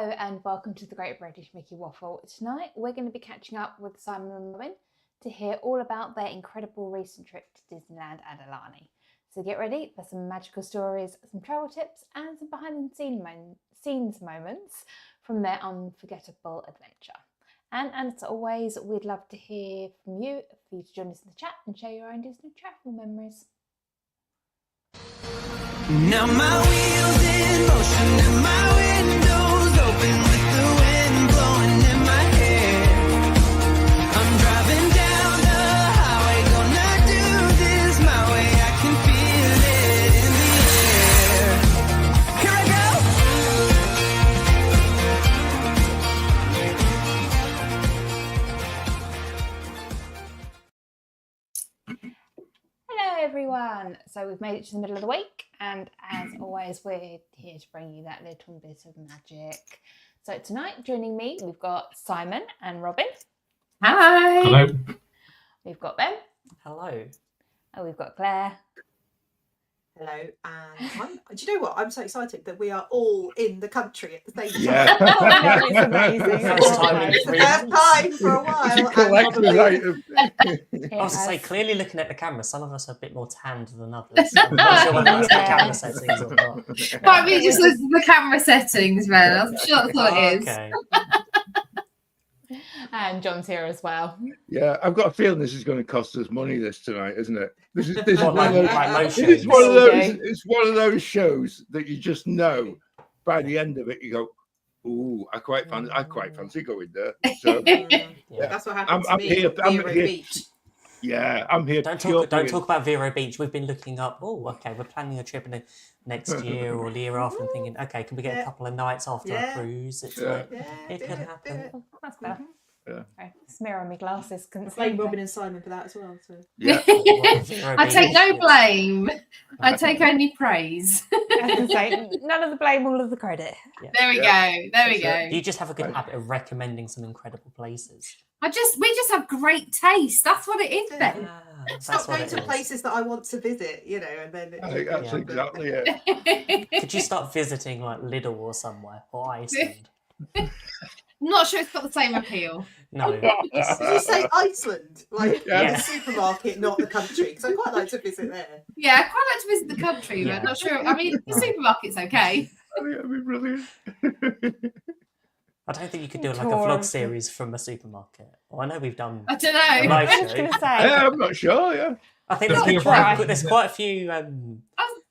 Hello and welcome to the Great British Mickey Waffle. Tonight we're going to be catching up with Simon and Robyn to hear all about their incredible recent trip to Disneyland and Aulani. So get ready for some magical stories, some travel tips and some behind the scenes moments from their unforgettable adventure. And as always, we'd love to hear from you, for you to join us in the chat and share your own Disney travel memories. Now my wheels in motion and my windows open with the wind blowing in my hair. I'm driving down the highway, gonna do this my way. I can feel it in the air. Here I go. Hello everyone. So we've made it to the middle of the week. And as always, we're here to bring you that little bit of magic. So tonight, joining me, we've got Simon and Robyn. Hi. Hello. We've got Ben. Hello. And we've got Claire. Hello. And do you know what? I'm so excited that we are all in the country at the same time. Yeah. It's amazing. First time It's the first time for a while. It's a collective item. I was to say, clearly looking at the camera, some of us are a bit more tanned than others. I'm not sure whether that's the camera settings or not. Might be just the camera settings, man. I'm sure that's what it is. Okay. And John's here as well. Yeah, I've got a feeling this is going to cost us money tonight, isn't it? This is Well, one of those, like most it's shows. one of those. Okay. It's one of those shows that you just know by the end of it. You go, "Ooh, I quite fancy going there." So Yeah. That's what happened I'm to me here- at I'm Vero here. Beach. yeah, I'm here. Don't purely- talk about Vero Beach. We've been looking up. Oh, okay. We're planning a trip in the next year or the year after, and thinking, okay, can we get a couple of nights after Yeah. a cruise? It's Yeah. like Yeah, it do could do happen. it. Oh, that's better. Yeah. Okay. Smear on my glasses. Couldn't see Blame anything. Robyn and Simon for that as well. So. Yeah, Vero I take Beach, no it's- blame. I take only praise. I was gonna say, none of the blame, all of the credit. There we Yeah. go. There we That's go. You just have a good habit of recommending some incredible places. We just have great taste. That's what it is, Ben. Stop That's what going it to is. places that I want to visit, and then I think that's Yeah. exactly it. Could you start visiting like Lidl or somewhere or Iceland? I'm not sure it's got the same appeal. No. Did you say Iceland? Like Yes. the supermarket, not the country? Because I quite like to visit there. Yeah, I quite like to visit the country, Yeah. but not sure. I mean, the supermarket's okay. I think that'd be brilliant. I don't think you could do like a Tour vlog of- series from a supermarket. Well, I know we've done. I don't a know. live I was show. going to say, Yeah, I'm not sure. Yeah, I think Let's there's, do a quite, try. there's quite a few I vlogs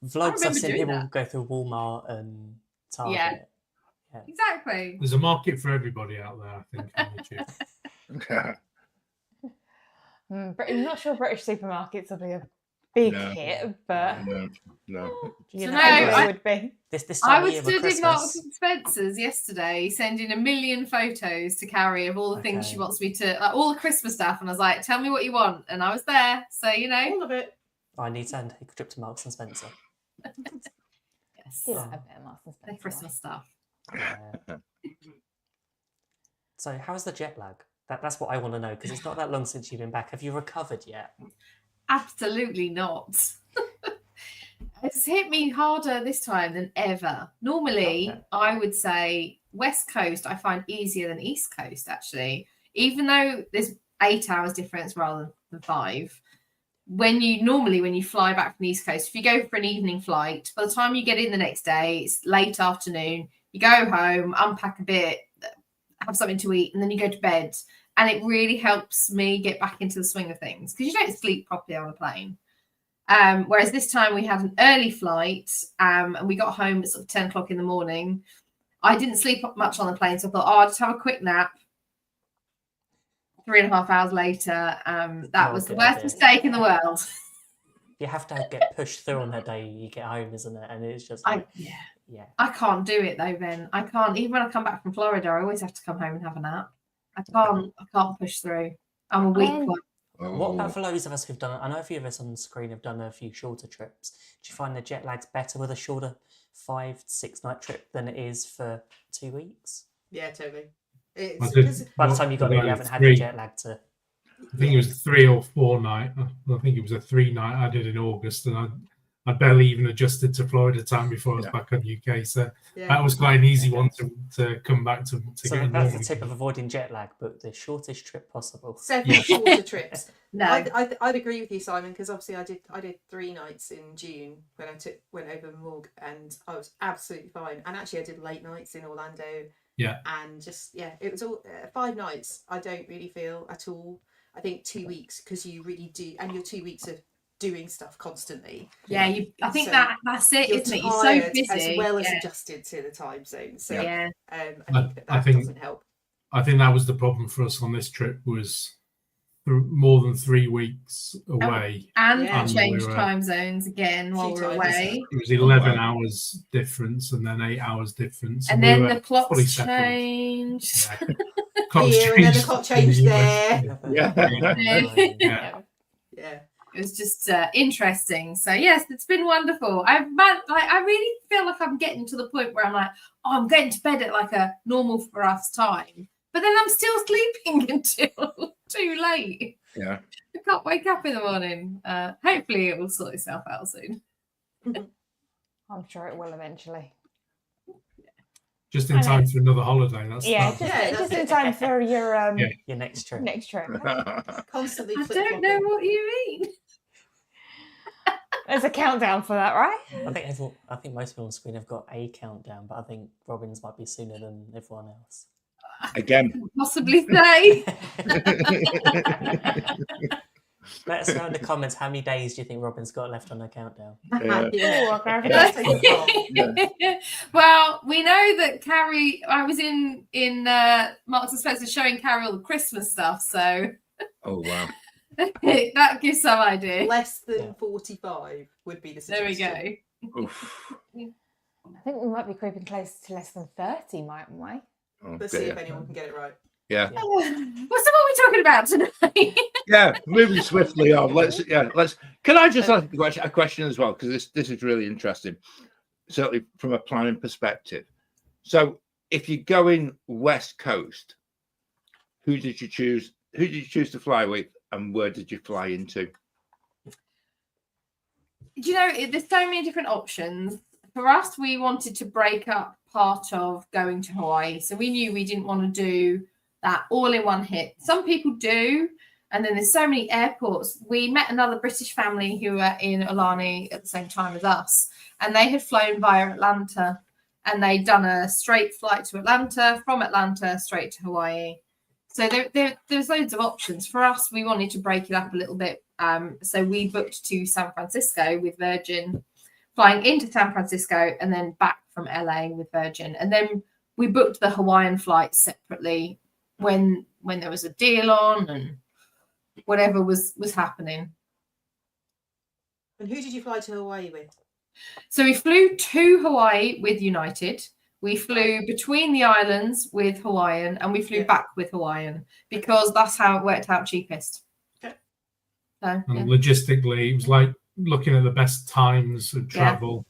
I've remember seen doing people that. go through Walmart and Target. Yeah. Exactly. there's a market for everybody out there. I think on YouTube. I'm not sure British supermarkets will be a big No. hit, but no. you So know, no, they I- would be. This I time of was year with stood in Marks Christmas. and Spencer's yesterday, sending 1 million photos to Carrie of all the things she Okay. wants me to, like all the Christmas stuff, and I was like, "Tell me what you want," and I was there, so All of it. I need to take a trip to Marks and Spencer. yes, Do like a bit of Marks and the Spencer, Christmas stuff. Yeah. So how's the jet lag? That's what I want to know because it's not that long since you've been back. Have you recovered yet? Absolutely not. It's hit me harder this time than ever. Normally, Okay. I would say West Coast I find easier than East Coast, actually. Even though there's 8 hours difference rather than 5. When you fly back from the East Coast, if you go for an evening flight, by the time you get in the next day, it's late afternoon. You go home, unpack a bit, have something to eat, and then you go to bed. And it really helps me get back into the swing of things because you don't sleep properly on a plane. Whereas this time we had an early flight and we got home at sort of 10 o'clock in the morning. I didn't sleep much on the plane, so I thought, I'll just have a quick nap. 3.5 hours later, that was the Okay. worst mistake in the world. You have to get pushed through on that day you get home, isn't it? And it's just like, yeah. I can't do it though, Ben. I can't. Even when I come back from Florida, I always have to come home and have a nap. I can't push through. I'm a weak And- one. What about for those of us who've done? I know a few of us on the screen have done a few shorter trips. Do you find the jet lag's better with a shorter 5-6 night trip than it is for 2 weeks? Yeah, totally. I It's did- because By the time you got there, you haven't had the Three. jet lag to. I think it was 3 or 4 night. I think it was a 3 night I did in August, and I'd barely even adjusted to Florida time before I was back on UK. So that was quite an easy one to come back to So get that's normal the tip again. of avoiding jet lag, but the shortest trip possible. 7 shorter trips. No. I'd agree with you, Simon, because obviously I did 3 nights in June when I went over Morg, and I was absolutely fine. And actually, I did late nights in Orlando. Yeah. And just it was all 5 nights. I don't really feel at all. I think 2 weeks, because you really do, and your 2 weeks of doing stuff constantly. Yeah, I think So that's it, you're isn't it? You're so tired busy. as well as adjusted to the time zone. So I think doesn't help. I think that was the problem for us on this trip, was more than 3 weeks away. And change time zones again while we're away. It was 11 hours difference and then 8 hours difference. And then the clocks changed. Yeah. Clocks Here, and then the clock changed there. Yeah. Yeah. It was just interesting. So yes, it's been wonderful. I really feel like I'm getting to the point where I'm like, oh, I'm getting to bed at like a normal for us time, but then I'm still sleeping until too late. Yeah, I can't wake up in the morning. Hopefully, it will sort itself out soon. I'm sure it will eventually. Just in time for another holiday. That's just in time for your next trip. Next trip. Constantly. I don't know what you mean. There's a countdown for that, right? I think most people on screen have got a countdown, but I think Robyn's might be sooner than everyone else. Again. Possibly say. Let us know in the comments how many days do you think Robyn's got left on her countdown. Well, we know that Carrie. I was in Marks and Spencer showing Carrie all the Christmas stuff, so. Oh wow. That gives some idea. Less than 45 would be the suggestion. There we go. I think we might be creeping close to less than 30, mightn't we? Let's see if anyone can get it right. Yeah. What are we talking about tonight? Yeah, moving swiftly on. Let's. Can I just ask a question as well, because this is really interesting, certainly from a planning perspective. So, if you're going West Coast, who did you choose? Who did you choose to fly with, and where did you fly into? Do you know, there's so many different options. For us, we wanted to break up part of going to Hawaii. So we knew we didn't want to do that all in one hit. Some people do. And then there's so many airports. We met another British family who were in Aulani at the same time as us. And they had flown via Atlanta. And they'd done a straight flight to Atlanta, from Atlanta straight to Hawaii. So there's loads of options. For us, we wanted to break it up a little bit. So we booked to San Francisco with Virgin, flying into San Francisco and then back from LA with Virgin. And then we booked the Hawaiian flight separately when there was a deal on and whatever was happening. And who did you fly to Hawaii with? So we flew to Hawaii with United. We flew between the islands with Hawaiian, and we flew back with Hawaiian because that's how it worked out cheapest. Okay. So, and logistically, it was like looking at the best times of travel.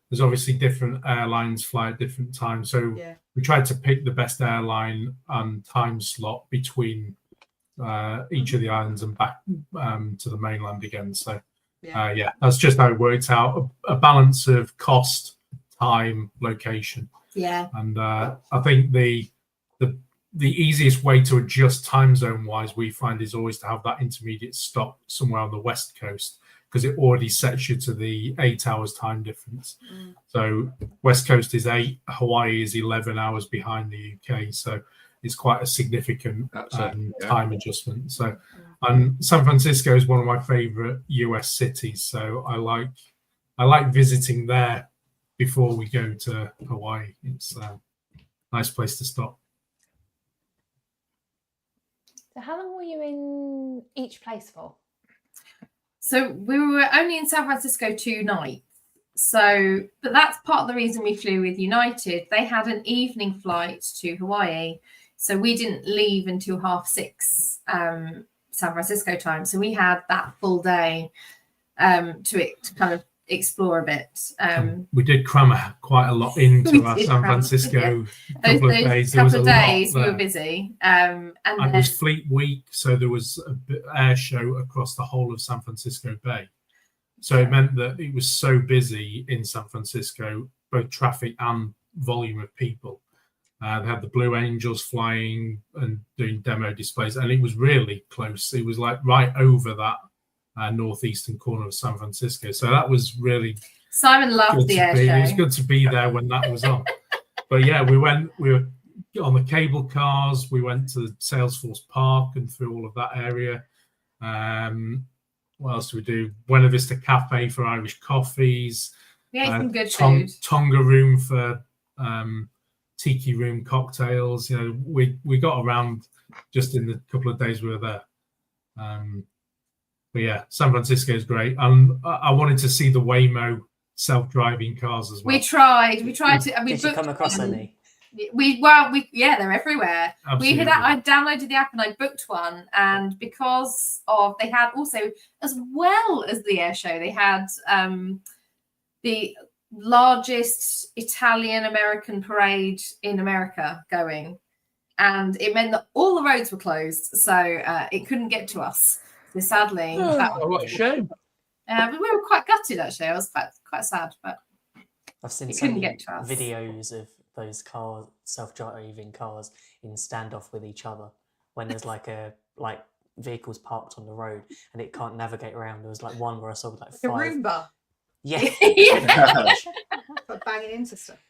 There's obviously different airlines fly at different times. So we tried to pick the best airline and time slot between each of the islands and back to the mainland again. So that's just how it worked out. A balance of cost, time, location. Yeah. And I think the easiest way to adjust time zone wise, we find, is always to have that intermediate stop somewhere on the West Coast, because it already sets you to the 8 hours time difference. So West Coast is 8, Hawaii is 11 hours behind the UK. So it's quite a significant time adjustment. So, and San Francisco is one of my favorite US cities. So I like visiting there before we go to Hawaii. It's a nice place to stop. So how long were you in each place for? So we were only in San Francisco 2 nights. So, but that's part of the reason we flew with United. They had an evening flight to Hawaii. So we didn't leave until 6:30 San Francisco time. So we had that full day to kind of explore a bit. We did cram quite a lot into our San Francisco couple of days. There was a lot we were busy. And it was Fleet Week, so there was an air show across the whole of San Francisco Bay. So it meant that it was so busy in San Francisco, both traffic and volume of people. They had the Blue Angels flying and doing demo displays, and it was really close. It was like right over that northeastern corner of San Francisco. So that was really Simon loved the air It was show. good to be there when that was on. But yeah, we were on the cable cars. We went to Salesforce Park and through all of that area. What else did we do? Buena Vista Cafe for Irish coffees. We ate some good food. Tonga Room for tiki room cocktails. You know, we got around just in the couple of days we were there. But yeah, San Francisco is great. I wanted to see the Waymo self-driving cars as well. We tried to. And we Did you booked come across one. any? Yeah, they're everywhere. Absolutely. I downloaded the app and I booked one, and because of they had also, as well as the air show, they had the largest Italian American parade in America going, and it meant that all the roads were closed, so it couldn't get to us. So sadly, What a shame. we were quite gutted actually. I was quite sad, but I've seen It so couldn't many get to us. videos of those cars, self-driving cars, in standoff with each other when there's like vehicles parked on the road and it can't navigate around. There was like one where I saw like A 5. Roomba, Yeah, but banging into stuff.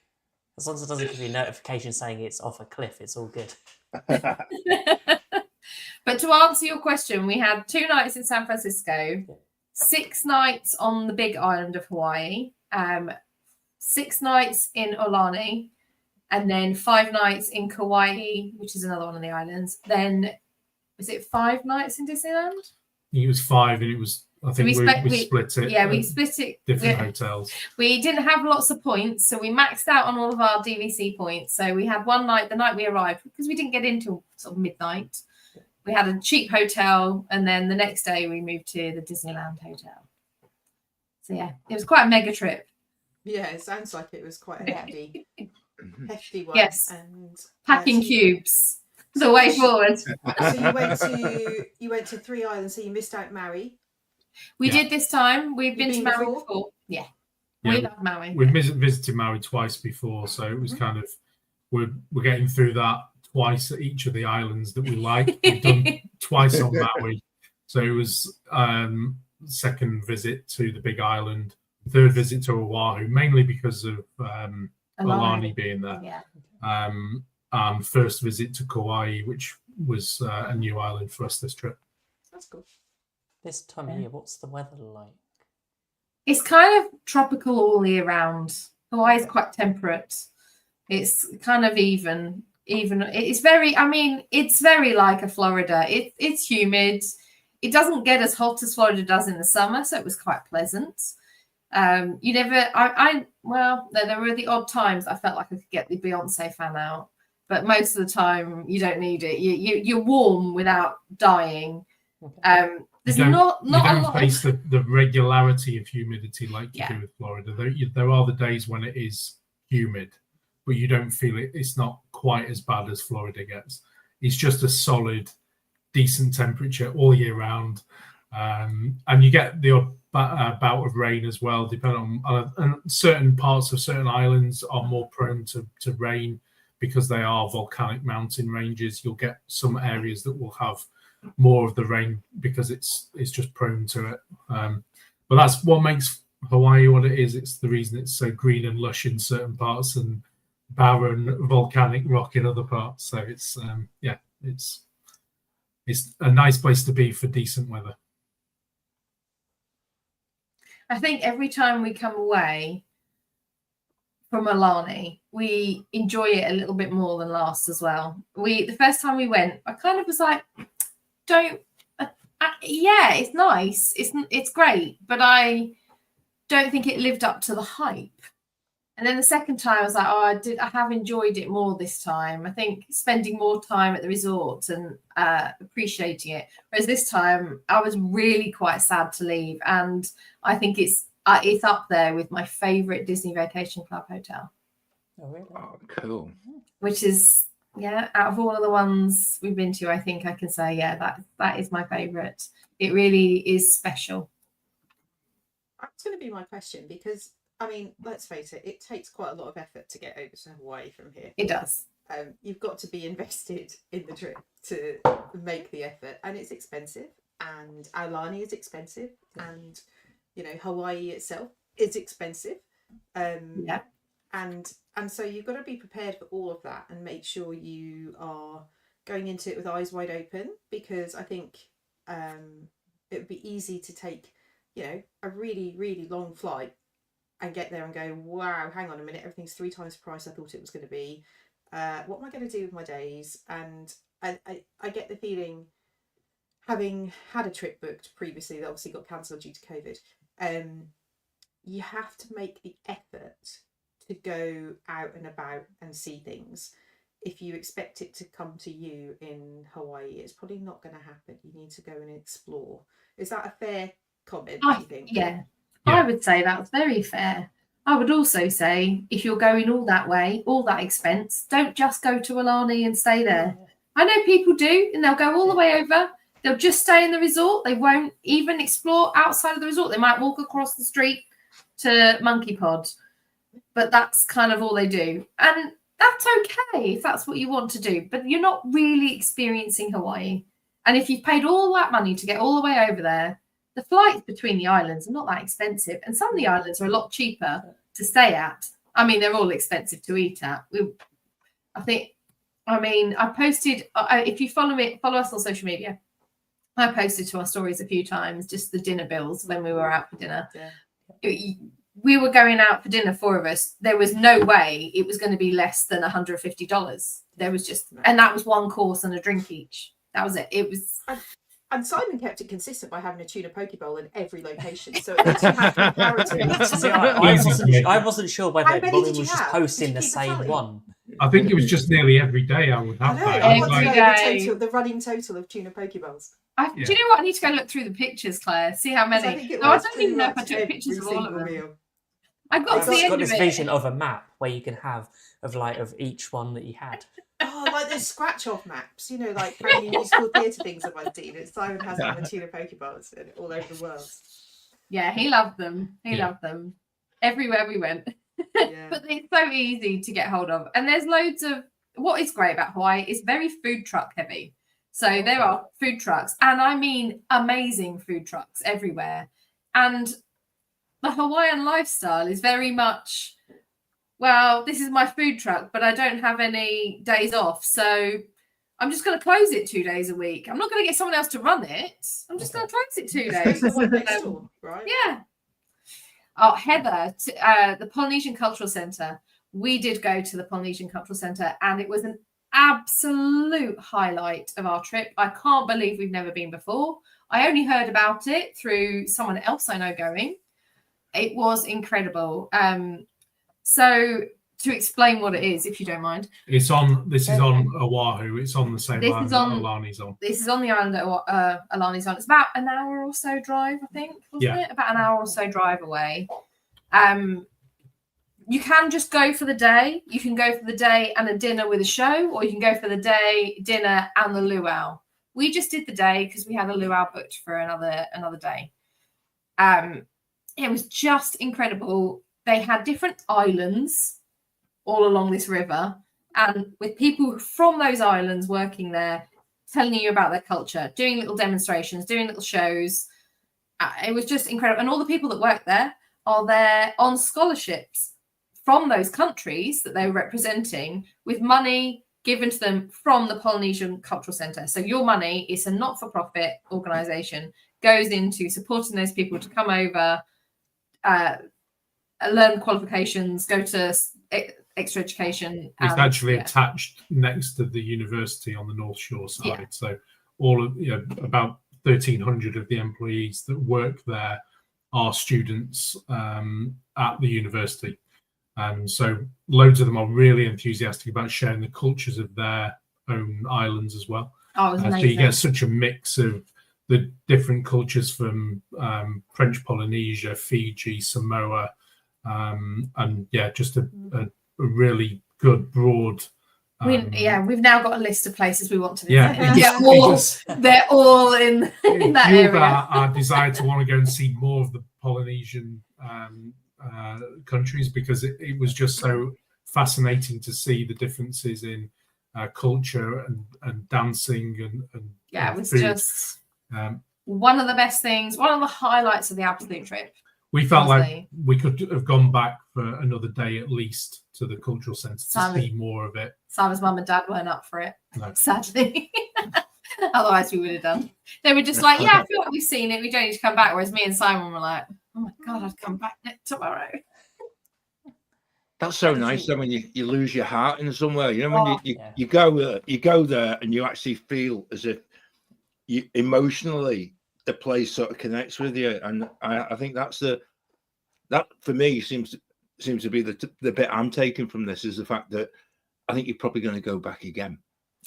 as long as it doesn't give you a notification saying it's off a cliff, it's all good. But to answer your question, we had 2 nights in San Francisco, 6 nights on the big island of Hawaii, 6 nighs in Aulani, and then 5 nights in Kauai, which is another one of the islands. Then, was it 5 nights in Disneyland? It was 5, and it was. I think we split it. Yeah, we split it. Different hotels. We didn't have lots of points, so we maxed out on all of our DVC points. So we had one night, the night we arrived, because we didn't get in till sort of midnight. We had a cheap hotel, and then the next day we moved to the Disneyland hotel. So yeah, it was quite a mega trip. Yeah, it sounds like it was quite a hefty one. Yes. And Packing so cubes the way forward. So you went to 3 islands. So you missed out Maui. We did this time. We've been to been Maui before? before. Yeah, Yeah, we love Maui. We've visited Maui twice before, so it was kind of we're getting through that twice at each of the islands that we like. We've done twice on Maui, so it was second visit to the Big Island, third visit to Oahu, mainly because of Aulani being there. Yeah. And first visit to Kauai, which was a new island for us this trip. That's cool. This time of year, what's the weather like? It's kind of tropical all year round. Hawaii is quite temperate. It's kind of even. It's very. I mean, it's very like a Florida. It's humid. It doesn't get as hot as Florida does in the summer, so it was quite pleasant. You never. Well, there were the odd times I felt like I could get the Beyonce fan out, but most of the time you don't need it. You're warm without dying. There's not you a don't lot. face the regularity of humidity like you do with Florida. There are the days when it is humid, but you don't feel it. It's not quite as bad as Florida gets. It's just a solid, decent temperature all year round, and you get the odd bout of rain as well. Depending on and certain parts of certain islands are more prone to rain because they are volcanic mountain ranges. You'll get some areas that will have more of the rain because it's just prone to it. But that's what makes Hawaii what it is. It's the reason it's so green and lush in certain parts and barren volcanic rock in other parts. So it's a nice place to be for decent weather. I think every time we come away from Aulani, we enjoy it a little bit more than last as well. The first time we went, I kind of was like, yeah, it's nice, it's great, but I don't think it lived up to the hype. And then the second time I was like, I have enjoyed it more this time. I think spending more time at the resort and appreciating it. Whereas this time I was really quite sad to leave, and I think it's up there with my favorite Disney Vacation Club hotel. Oh, really? Oh, cool. Which is, out of all of the ones we've been to, I think I can say, that is my favorite. It really is special. That's going to be my question, because I mean, let's face it, it takes quite a lot of effort to get over to Hawaii from here. It does. You've got to be invested in the trip to make the effort, and it's expensive, and Aulani is expensive, and you know, Hawaii itself is expensive. Yeah. And so you've got to be prepared for all of that and make sure you are going into it with eyes wide open, because I think it would be easy to take, you know, a really, really long flight and get there and go, wow, hang on a minute, everything's 3 times the price I thought it was going to be. What am I going to do with my days? And I get the feeling, having had a trip booked previously that obviously got cancelled due to COVID, you have to make the effort to go out and about and see things. If you expect it to come to you in Hawaii, it's probably not going to happen. You need to go and explore. Is that a fair comment, do you think? Yeah, I would say that's very fair. I would also say, if you're going all that way, all that expense, don't just go to Aulani and stay there. I know people do, and they'll go all the way over. They'll just stay in the resort. They won't even explore outside of the resort. They might walk across the street to Monkey Pod, but that's kind of all they do. And that's okay if that's what you want to do, but you're not really experiencing Hawaii. And if you've paid all that money to get all the way over there, the flights between the islands are not that expensive. And some of the islands are a lot cheaper to stay at. I mean, they're all expensive to eat at. I posted, if you follow us on social media, I posted to our stories a few times just the dinner bills when we were out for dinner. Yeah. We were going out for dinner, 4 of us. There was no way it was going to be less than $150. There was just, and that was 1 course and a drink each. That was it. It was. And Simon kept it consistent by having a tuna poke bowl in every location, so at least you have comparison. See, I wasn't sure whether many Robyn did you was just have? posting Did the you keep a same tally? one. I think it was just nearly every day I would I have know. that. I It was want to like, know the running total of tuna poke bowls. Do you know what? I need to go look through the pictures, Claire. See how many. I don't even know if I took pictures of all of them. I got I've to the got end of this it. vision of a map where you can have of each one that you had. Oh, like those scratch-off maps, you know, like how many musical theatre things have I seen? And Simon has them with tuna poke bowls all over the world. Yeah, he loved them. He loved them everywhere we went. Yeah. But it's so easy to get hold of. And there's loads of, what is great about Hawaii is very food truck heavy. So there are food trucks, and I mean amazing food trucks everywhere. And the Hawaiian lifestyle is very much, well, this is my food truck, but I don't have any days off. So I'm just going to close it 2 days a week. I'm not going to get someone else to run it. I'm just going to close it 2 days. The one next door, right? Yeah. Oh, Heather, the Polynesian Cultural Centre. We did go to the Polynesian Cultural Centre, and it was an absolute highlight of our trip. I can't believe we've never been before. I only heard about it through someone else I know going. It was incredible. So to explain what it is, if you don't mind. this is on Oahu. It's on the same This island is that on- Aulani's on. This is on the island that Aulani's on. It's about an hour or so drive, I think, wasn't it? About an hour or so drive away. You can just go for the day. You can go for the day and a dinner with a show, or you can go for the day, dinner, and the luau. We just did the day because we had a luau booked for another day. It was just incredible. They had different islands all along this river, and with people from those islands working there, telling you about their culture, doing little demonstrations, doing little shows. It was just incredible. And all the people that work there are there on scholarships from those countries that they're representing, with money given to them from the Polynesian Cultural Centre. So your money is a not-for-profit organisation, goes into supporting those people to come over, learn qualifications, go to extra education. It's actually attached next to the university on the North Shore side. Yeah. So all of about 1,300 of the employees that work there are students at the university. And so loads of them are really enthusiastic about sharing the cultures of their own islands as well. Oh, it was So amazing. you get such a mix of the different cultures from French Polynesia, Fiji, Samoa, and just a really good broad. We've now got a list of places we want to visit. Yeah, They're all in that fueled area. our desire to want to go and see more of the Polynesian countries, because it was just so fascinating to see the differences in culture and dancing and Yeah, it was food. just Um, one of the best things, one of the highlights of the absolute trip. we felt Honestly. like we could have gone back for another day at least to the cultural centre to Simon- see more of it. Simon's mum and dad weren't up for it, No. sadly. Otherwise, we would have done. They were just like, yeah, I feel like we've seen it. We don't need to come back. Whereas me and Simon were like, oh my God, I'd come back tomorrow. That's so nice. Though, when you lose your heart in somewhere, you know, when Yeah. you go there and you actually feel as if you emotionally the place sort of connects with you, and I think that for me seems to be the bit I'm taking from this, is the fact that I think you're probably going to go back again.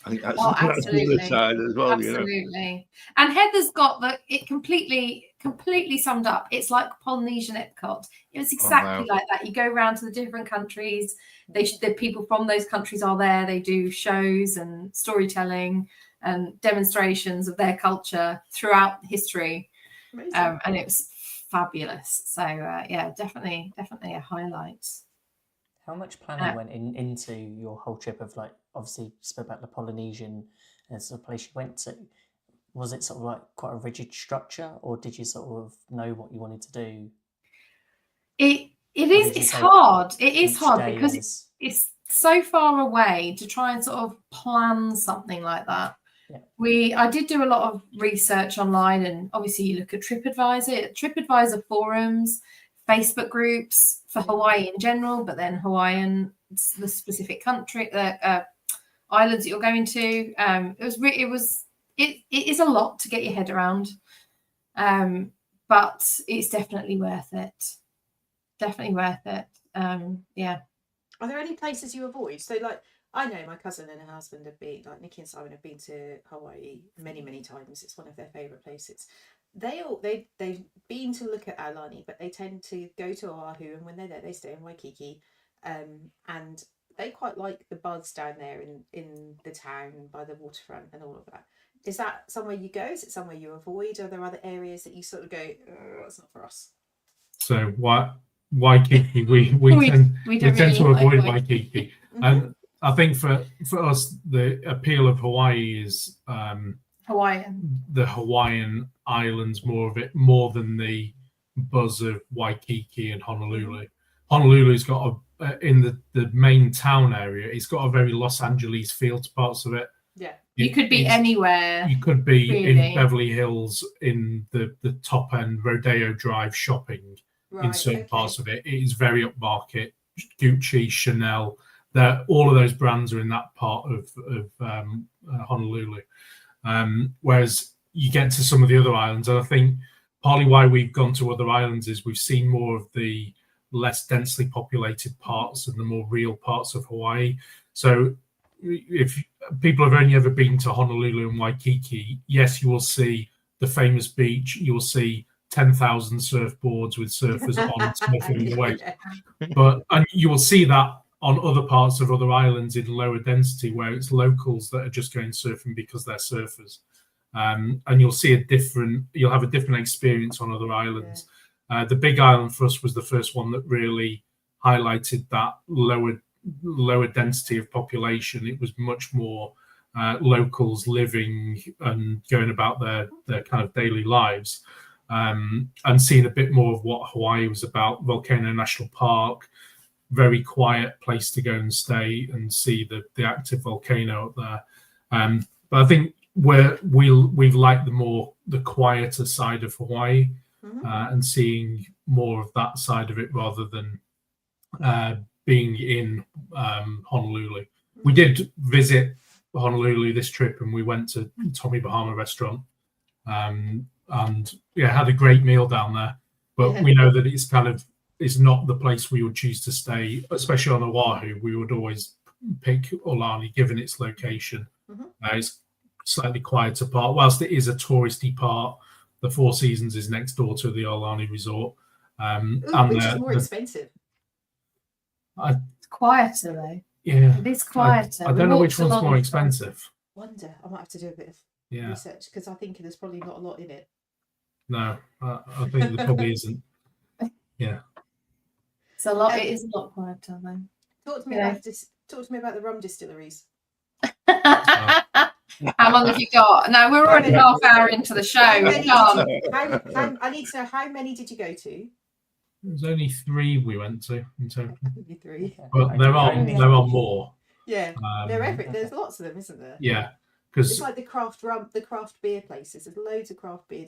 I think that's, that's the other absolutely. side as well. You know? Absolutely. And Heather's got it completely summed up. It's like Polynesian Epcot. It was exactly like that. You go around to the different countries. The people from those countries are there. They do shows and storytelling and demonstrations of their culture throughout history. And it was fabulous. So yeah, definitely a highlight. How much planning went into your whole trip of, like, obviously you spoke about the Polynesian and it's the place you went to. Was it sort of like quite a rigid structure, or did you sort of know what you wanted to do? It's hard. It is hard because it's so far away to try and sort of plan something like that. Yeah. I did do a lot of research online, and obviously you look at TripAdvisor forums, Facebook groups for Hawaii in general, but then Hawaiian, the specific country, islands that you're going to. It is a lot to get your head around, but it's definitely worth it. Definitely worth it. Yeah. Are there any places you avoid? So, like, I know my cousin and her husband have been, like, Nikki and Simon have been to Hawaii many, many times. It's one of their favourite places. They've been to look at Aulani, but they tend to go to Oahu, and when they're there, they stay in Waikiki, and they quite like the buzz down there in the town by the waterfront and all of that. Is that somewhere you go? Is it somewhere you avoid? Are there other areas that you sort of go, oh, that's not for us? So Waikiki, we tend to avoid Waikiki, and I think for us the appeal of Hawaii is Hawaiian. The Hawaiian islands, more than the buzz of Waikiki and Honolulu. Honolulu's got in the main town area, it's got a very Los Angeles feel to parts of it. Yeah. You could be anywhere. You could be really. in Beverly Hills in the top end Rodeo Drive shopping in certain parts of it. It is very upmarket. Gucci, Chanel, all of those brands are in that part of Honolulu. Whereas you get to some of the other islands, and I think partly why we've gone to other islands is we've seen more of the less densely populated parts and the more real parts of Hawaii. So if people have only ever been to Honolulu and Waikiki, yes, you will see the famous beach, you will see 10,000 surfboards with surfers on surfing the waves. And you will see that on other parts of other islands in lower density, where it's locals that are just going surfing because they're surfers. And you'll have a different experience on other islands. The Big Island for us was the first one that really highlighted that lower density of population. It was much more locals living and going about their kind of daily lives, and seeing a bit more of what Hawaii was about. Volcano National Park, very quiet place to go and stay and see the active volcano up there. But I think we've liked the quieter side of Hawaii, and seeing more of that side of it rather than being in Honolulu. We did visit Honolulu this trip, and we went to Tommy Bahama restaurant, and had a great meal down there. But we know that it's not the place we would choose to stay, especially on Oahu. We would always pick Aulani, given its location. It's slightly quieter part. Whilst it is a touristy part, the Four Seasons is next door to the Aulani resort. Which is more expensive. It's quieter though. Yeah, it is quieter. I don't know which one's more expensive. Wonder. I might have to do a bit of research, because I think there's probably not a lot in it. No, I think there probably isn't. Yeah. It's a lot. It is a lot quieter then. Talk to me Yeah. about the rum distilleries. How long have you got? No, we're already half hour into the show. How many We did can't. you, I need to know how many did you go to? There's only 3 we went to in total. Maybe 3. But there are more. Yeah, there's lots of them, isn't there? Yeah, It's because like the craft beer places. There's loads of craft beer,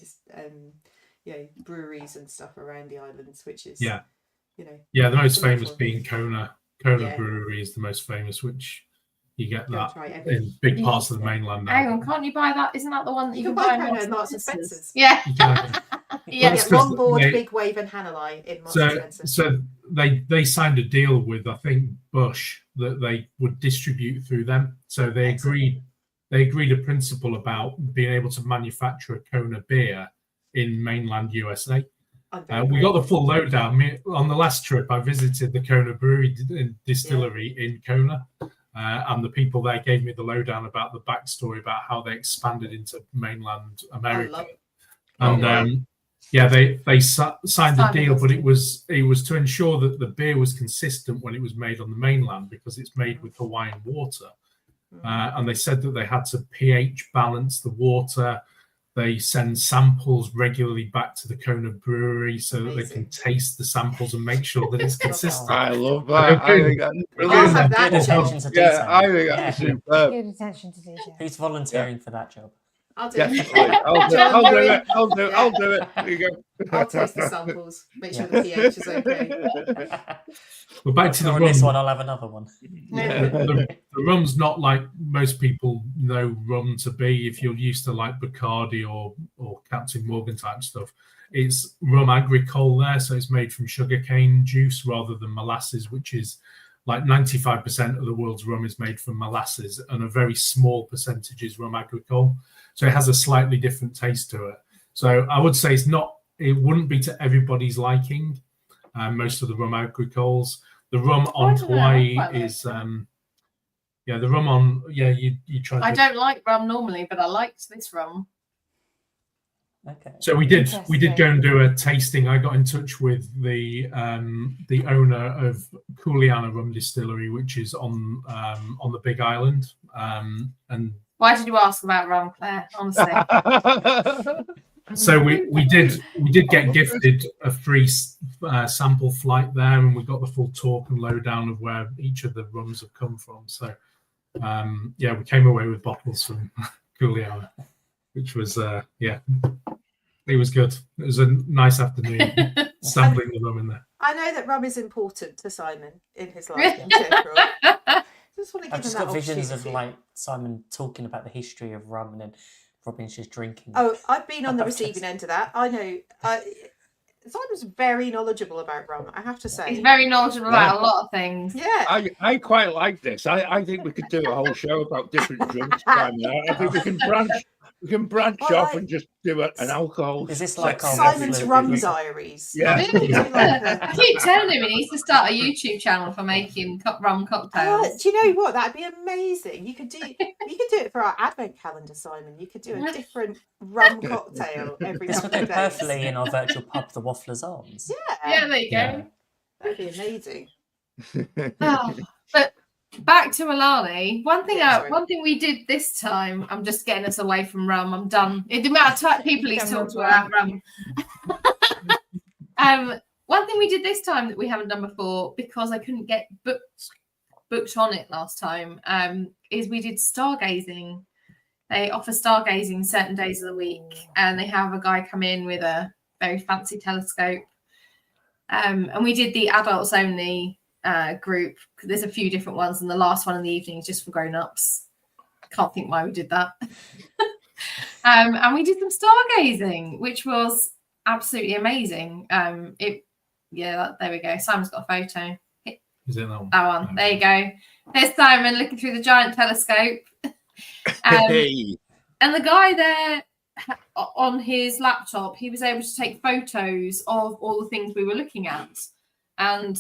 breweries and stuff around the islands, which is yeah, you know. the most wonderful. famous being Kona. Kona Yeah. Brewery is the most famous, which you get Go that try it. in big parts of the mainland now. Hang on, can't you buy that? Isn't that the one that You you can can buy buy Kona in at Marks and Spencer's. Yeah. You can- Yeah. That's Yeah, 'cause One Board, they- Big Wave, and Hanalei in Marks and Spencer's. So they signed a deal with, I think, Bush that they would distribute through them. So they Excellent. agreed a principle about being able to manufacture a Kona beer in mainland USA. We got the full lowdown. On the last trip, I visited the Kona Brewery Distillery in Kona, and the people there gave me the lowdown about the backstory about how they expanded into mainland America. And they signed the deal, but it was to ensure that the beer was consistent when it was made on the mainland because it's made with Hawaiian water. And they said that they had to pH balance the water. They send samples regularly back to the Kona Brewery so that they can taste the samples and make sure that it's consistent. I love that. I think that's I'll brilliant. have that Good job. attention to detail. Yeah, I think that's superb. Good attention to detail. Who's volunteering for that job? I'll do it. Definitely. I'll do it. I'll do it. There you go. I'll taste the samples. Make sure the pH is okay. But back to the On rum. this one, I'll have another one. The rum's not like most people know rum to be. If you're used to like Bacardi or Captain Morgan type stuff, it's rum agricole there, so it's made from sugarcane juice rather than molasses, which is like 95% of the world's rum is made from molasses, and a very small percentage is rum agricole. So it has a slightly different taste to it. So I would say it wouldn't be to everybody's liking. Most of the rum agricoles. The rum on Hawaii is the rum on you tried. I don't like rum normally, but I liked this rum. Okay. So we did go and do a tasting. I got in touch with the owner of Kuleana Rum Distillery, which is on the Big Island. And Why did you ask about rum, Claire? Honestly. so we did get gifted a free sample flight there, and we got the full talk and lowdown of where each of the rums have come from. So we came away with bottles from Kuleana, which was it was good. It was a nice afternoon sampling the rum in there. I know that rum is important to Simon in his life in general. Just want to give I've him just that got visions of opportunity. like Simon talking about the history of rum and then Robyn's just drinking. Oh, I've been on the receiving end of that. I know. Simon's very knowledgeable about rum, I have to say. He's very knowledgeable about a lot of things. Yeah. I quite like this. I think we could do a whole show about different drinks. I think we can branch off and just do an alcohol. Is this like Simon's rum diaries. Yeah. I keep telling him he needs to start a YouTube channel for making rum cocktails. Do you know what? That'd be amazing. You could do it for our advent calendar, Simon. You could do a different rum cocktail every This would couple go of days. perfectly in our virtual pub, the Waffler's Arms. Yeah, there you go. That'd be amazing. Oh, but back to Aulani. One thing we did this time. I'm just getting us away from rum. I'm done. The amount of people he's talked about rum. One thing we did this time that we haven't done before, because I couldn't get booked on it last time, is we did stargazing. They offer stargazing certain days of the week, and they have a guy come in with a very fancy telescope. And we did the adults only group. There's a few different ones, and the last one in the evening is just for grown-ups. Can't think why we did that. And we did some stargazing, which was absolutely amazing. There we go. Simon's got a photo. Is it that one? That one. There you go. There's Simon looking through the giant telescope. Hey. And the guy there on his laptop, he was able to take photos of all the things we were looking at. And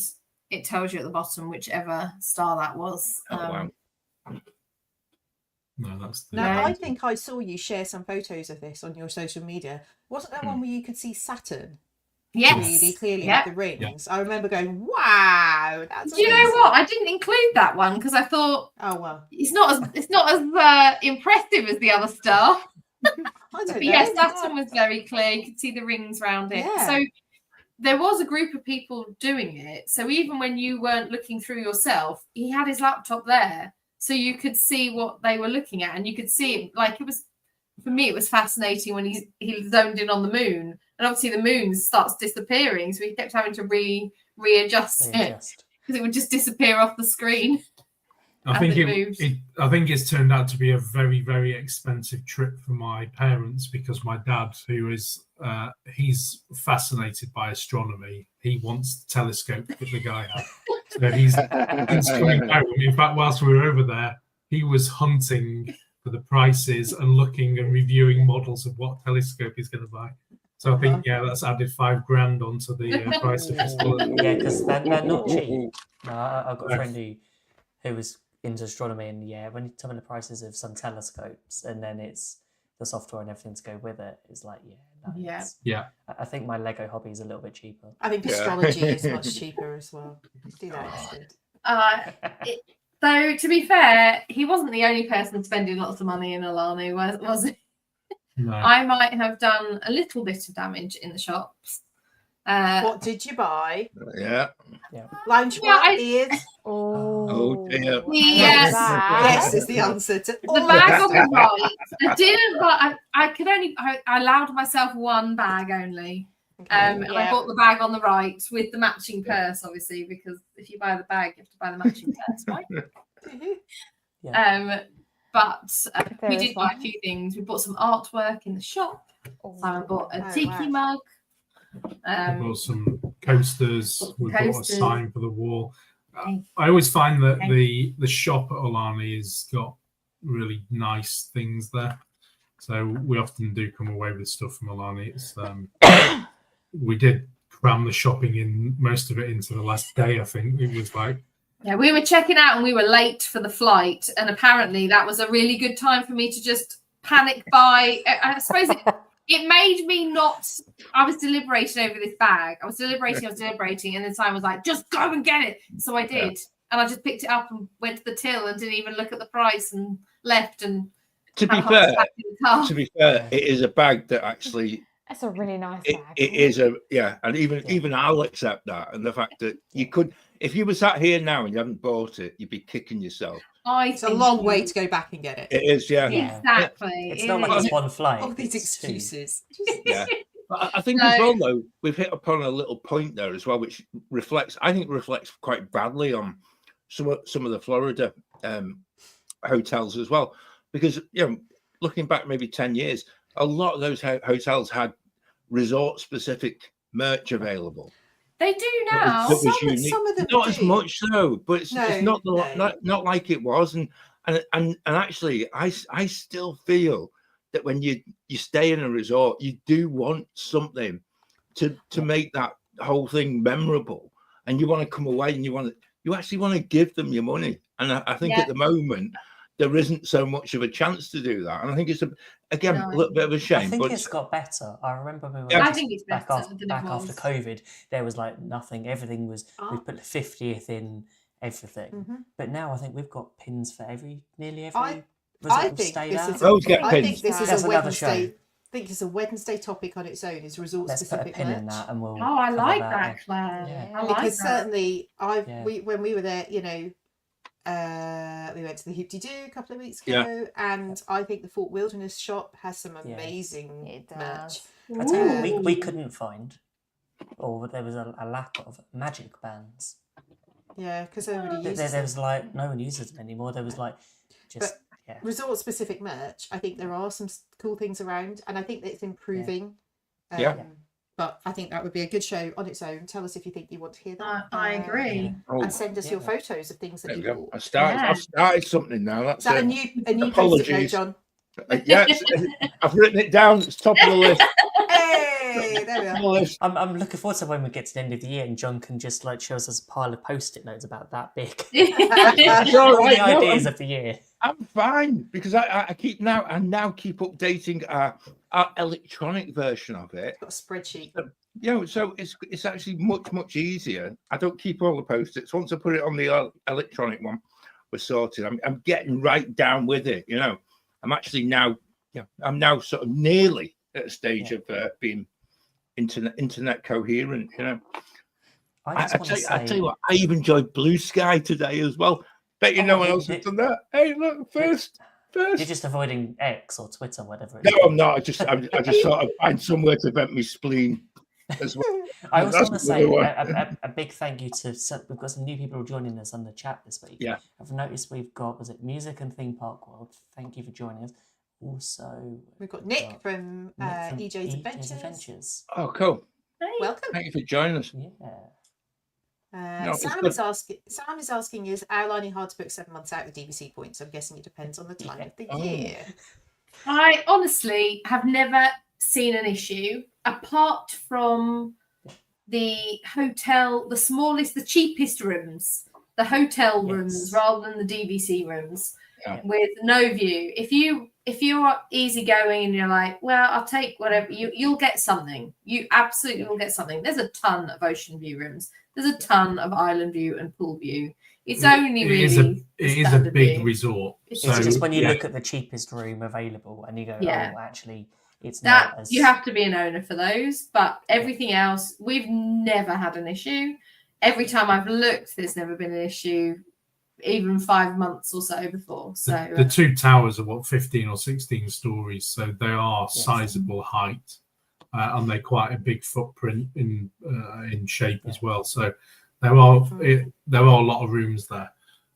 it tells you at the bottom whichever star that was. Wow. No, that's Now, I think I saw you share some photos of this on your social media. Wasn't there one where you could see Saturn? Yes. really clearly Yep. with the rings. I remember going, wow, that's Do you know amazing. what? I didn't include that one because I thought Oh, well. it's not as impressive as the other stuff. I don't But know. yes, that one was very clear. You could see the rings around it. Yeah. So there was a group of people doing it. So even when you weren't looking through yourself, he had his laptop there. So you could see what they were looking at. And you could see it, like, it was, for me, it was fascinating when he zoned in on the moon. And obviously the moon starts disappearing. So he kept having to readjust it because it would just disappear off the screen. I think I think it's turned out to be a very, very expensive trip for my parents because my dad, who is he's fascinated by astronomy, he wants the telescope that the guy had. So he's coming home. In fact, whilst we were over there, he was hunting for the prices and looking and reviewing models of what telescope he's going to buy. So I think that's added $5,000 onto the price of his telescope. Yeah, because they're not cheap. No, I've got a friend who was into astronomy, and when you tell me the prices of some telescopes and then it's the software and everything to go with it, it's like I think my Lego hobby is a little bit cheaper. I think astrology is much cheaper as well. Do that instead. Though to be fair, he wasn't the only person spending lots of money in Aulani, was he? No. I might have done a little bit of damage in the shops. What did you buy? Yeah. Loungewear, ears. Oh dear. Yes. Yes is the answer to The all bag of on them. the right. I didn't buy. I could only. I allowed myself one bag only. And I bought the bag on the right with the matching purse, obviously, because if you buy the bag, you have to buy the matching purse, right? But we did buy a few things. We bought some artwork in the shop. Simon bought a tiki mug. We bought some coasters. We bought a sign for the wall. I always find that the shop at Aulani has got really nice things there. So we often do come away with stuff from Aulani. It's we did cram the shopping in, most of it into the last day, I think. It was like... Yeah, we were checking out and we were late for the flight. And apparently that was a really good time for me to just panic buy. I suppose it made me not... I was deliberating over this bag. I was deliberating. And then Simon was like, just go and get it. So I did. Yeah. And I just picked it up and went to the till and didn't even look at the price and left. And to be fair, it is a bag that actually... That's a really nice bag. It is and even I'll accept that. And the fact that you could, if you were sat here now and you haven't bought it, you'd be kicking yourself. It's a long way to go back and get it. It is, exactly. It's not like it's one flight. All these excuses. But I think as well, though, we've hit upon a little point there as well, which reflects quite badly on some of the Florida hotels as well, because looking back maybe 10 years. A lot of those hotels had resort-specific merch available. They do now. That was unique. Some of them not as much though, but it's not like it was. And actually, I still feel that when you stay in a resort, you do want something to make that whole thing memorable, and you want to come away and you actually want to give them your money. And I think at the moment, there isn't so much of a chance to do that, and I think it's a little bit of a shame. I think it's got better. I remember we were back after COVID. There was like nothing. Everything was we put the 50th in everything, but now I think we've got pins for nearly every resort we've stayed at. I think this is a Wednesday. I think it's a Wednesday topic on its own. Is resort specific pin in that, and we'll. I like that, Claire. Yeah. Because certainly, when we were there, we went to the Hoop-de-Doo a couple of weeks ago, and I think the Fort Wilderness shop has some amazing merch. I tell you what, we couldn't find, or there was a lack of magic bands. Yeah, because everybody uses them. There was like no one uses them anymore. There was like just resort specific merch. I think there are some cool things around, and I think that it's improving. But I think that would be a good show on its own. Tell us if you think you want to hear that. I agree. And send us your photos of things that you bought. I've started something now. That's a new post-it note, John? Yes, I've written it down. It's top of the list. Hey, there we are. I'm looking forward to when we get to the end of the year and John can just show us a pile of post-it notes about that big. That's all right. All the ideas of the year. I'm fine because I keep now keep updating our electronic version of it. Got a spreadsheet. So it's actually much easier. I don't keep all the post-its. Once I put it on the electronic one, we're sorted. I'm getting right down with it. I'm actually now I'm now sort of nearly at a stage of being internet coherent. I tell you what, I even enjoyed Blue Sky today as well. Bet no one else has done that. Hey, look, first. You're just avoiding X or Twitter, whatever. No, I'm not. I just sort of find somewhere to vent my spleen as well. I also want to say a big thank you to. We've got some new people joining us on the chat this week. Yeah, I've noticed we've got Music and Theme Park World. Thank you for joining us. Also, we've got Nick from EJ's Adventures. Oh, cool! Hey. Welcome. Thank you for joining us. Yeah. Sam is asking, is Aulani hard to book 7 months out with DVC points? I'm guessing it depends on the time of the year. I honestly have never seen an issue apart from the hotel, the smallest, the cheapest rooms, the hotel rooms rather than the DVC rooms with no view. If you're easygoing and you're like, well, I'll take whatever, you'll get something. You absolutely will get something. There's a ton of ocean view rooms. There's a ton of island view and pool view. It's only it is a big resort. It's just when you look at the cheapest room available and you go, oh, actually, it's that not as... You have to be an owner for those, but everything else, we've never had an issue. Every time I've looked, there's never been an issue, even 5 months or so before. So the two towers are 15 or 16 stories, so they are sizable height. And they're quite a big footprint in shape as well. So there are a lot of rooms there.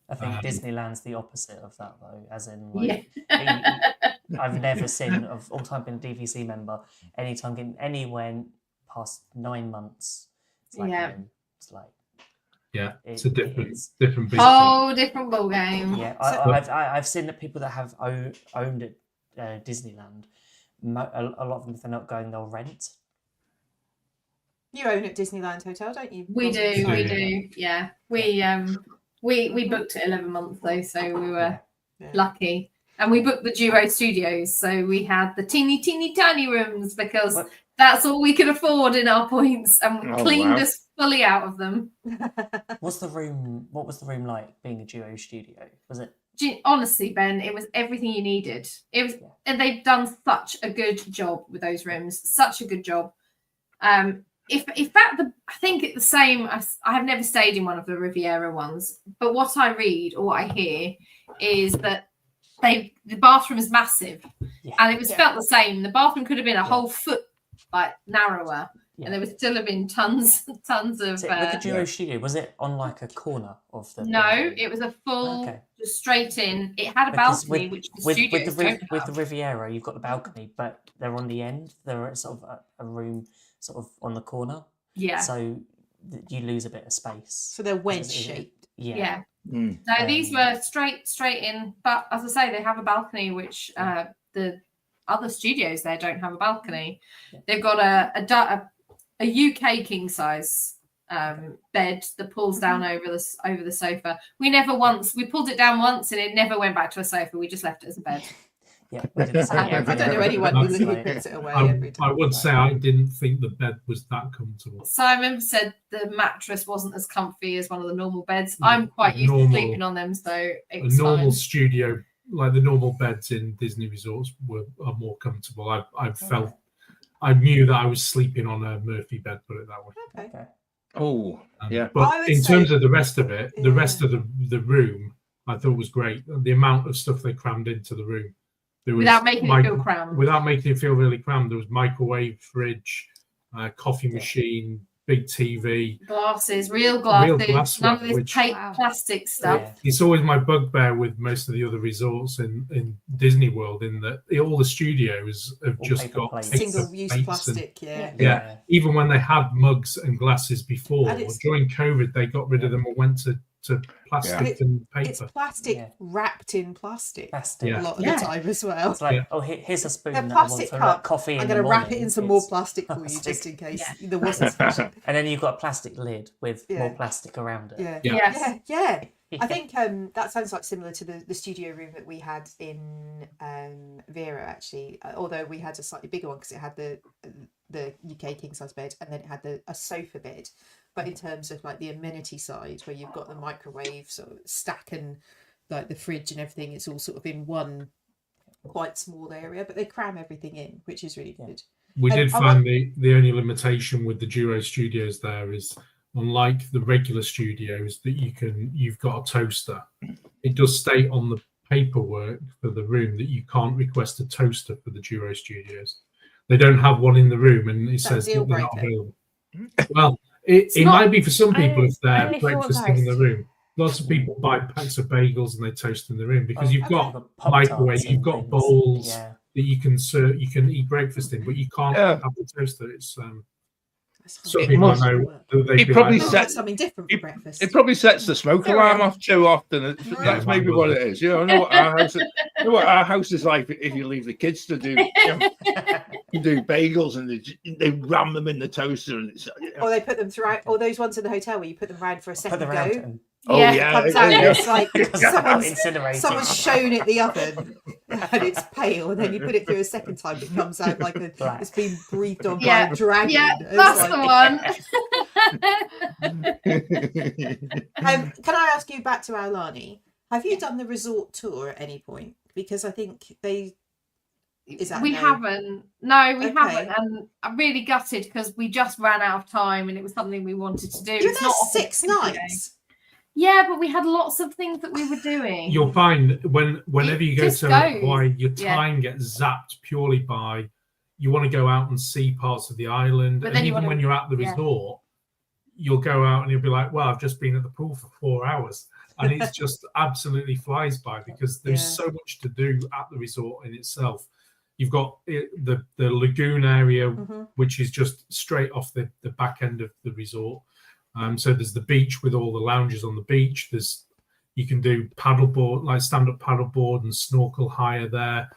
I think Disneyland's the opposite of that, though. As in, I've never seen of all time been a DVC member. Anytime getting anywhere past 9 months, it's like it's a different business. Whole different ball game. Yeah, I've seen that people that have owned at Disneyland. A lot of them, if they're not going, they'll rent. You own at Disneyland Hotel, don't you? We do. Yeah, we booked it 11 months though, so we were lucky. And we booked the Duo Studios, so we had the teeny tiny rooms because that's all we could afford in our points, and cleaned us fully out of them. What was the room like being a Duo Studio? Was it? Honestly, Ben, it was everything you needed. It was, and they've done such a good job with those rooms. Such a good job. I think it's the same. I have never stayed in one of the Riviera ones, but what I read or what I hear is that the bathroom is massive, and it was felt the same. The bathroom could have been a whole foot narrower. And there would still have been tons of. With the Duo Studio, was it on like a corner of the? No, it was a full, just straight in. It had a balcony, which the studios don't have. With the Riviera, you've got the balcony, but they're on the end. They're sort of a room, sort of on the corner. Yeah. So you lose a bit of space. So they're wedge shaped. Yeah. No, these were straight in, but as I say, they have a balcony, which the other studios there don't have a balcony. They've got a UK king size bed that pulls down over the sofa. We pulled it down once and it never went back to a sofa. We just left it as a bed. Yeah, I don't know anyone who puts it away every time. I would say I didn't think the bed was that comfortable. Simon said the mattress wasn't as comfy as one of the normal beds. I'm quite used to sleeping on them, so it was normal studio, like the normal beds in Disney resorts, are more comfortable. I knew that I was sleeping on a Murphy bed, put it that way. Okay. Oh, yeah. But in terms of the rest of it, the rest of the room, I thought was great. The amount of stuff they crammed into the room. Without making it feel crammed. Without making it feel really crammed. There was microwave, fridge, coffee machine, big TV. Glasses, real glasses. None of this plastic stuff. Yeah. It's always my bugbear with most of the other resorts in Disney World, in that all the studios have All just paper got plates. Single-use plastic, Yeah. Even when they had mugs and glasses before, during COVID, they got rid of them or went to plastic and paper. It's plastic wrapped in plastic. A lot of the time as well. It's like, here's a spoon A that plastic I want for cup. coffee. I'm going to wrap it in some more plastic for you, just in case there wasn't sufficient. And then you've got a plastic lid with more plastic around it. Yeah. I think that sounds like similar to the studio room that we had in Vera, actually. Although we had a slightly bigger one because it had the UK king size bed, and then it had a sofa bed. But in terms of like the amenity side, where you've got the microwave sort of stack and like the fridge and everything, it's all sort of in one quite small area. But they cram everything in, which is really good. We did find the only limitation with the Duo Studios there is, unlike the regular studios, that you've got a toaster. It does state on the paperwork for the room that you can't request a toaster for the Duo Studios. They don't have one in the room, and it says that they're not available. Well, it might be for some people if they're breakfasting in the room. Lots of people buy packs of bagels and they toast in the room because you've got microwave, you've got bowls that you can eat breakfast in, but you can't have the toaster. It's some people know it probably sets something different for breakfast. It probably sets the smoke alarm off too often. That's maybe what it is. You know, I know what our house is like if you leave the kids to do do bagels and they ram them in the toaster and or they put them throughout, or those ones in the hotel where you put them round for a second go. It comes out and it's like someone's shown it the oven and it's pale, and then you put it through a second time, it comes out like it's been breathed on by a dragon. Yeah, that's the one. Can I ask you back to Aulani? Have you done the resort tour at any point? Because I think they... We haven't. No, we haven't. And I'm really gutted because we just ran out of time and it was something we wanted to do. You were there 6 nights. Yeah, but we had lots of things that we were doing. You'll find whenever you go to Hawaii, your time gets zapped purely by you want to go out and see parts of the island. But and even when you're at the resort, you'll go out and you'll be like, well, I've just been at the pool for 4 hours. And it's just absolutely flies by because there's so much to do at the resort in itself. You've got the lagoon area, which is just straight off the back end of the resort. So there's the beach with all the lounges on the beach. You can do paddleboard, like stand-up paddleboard and snorkel higher there.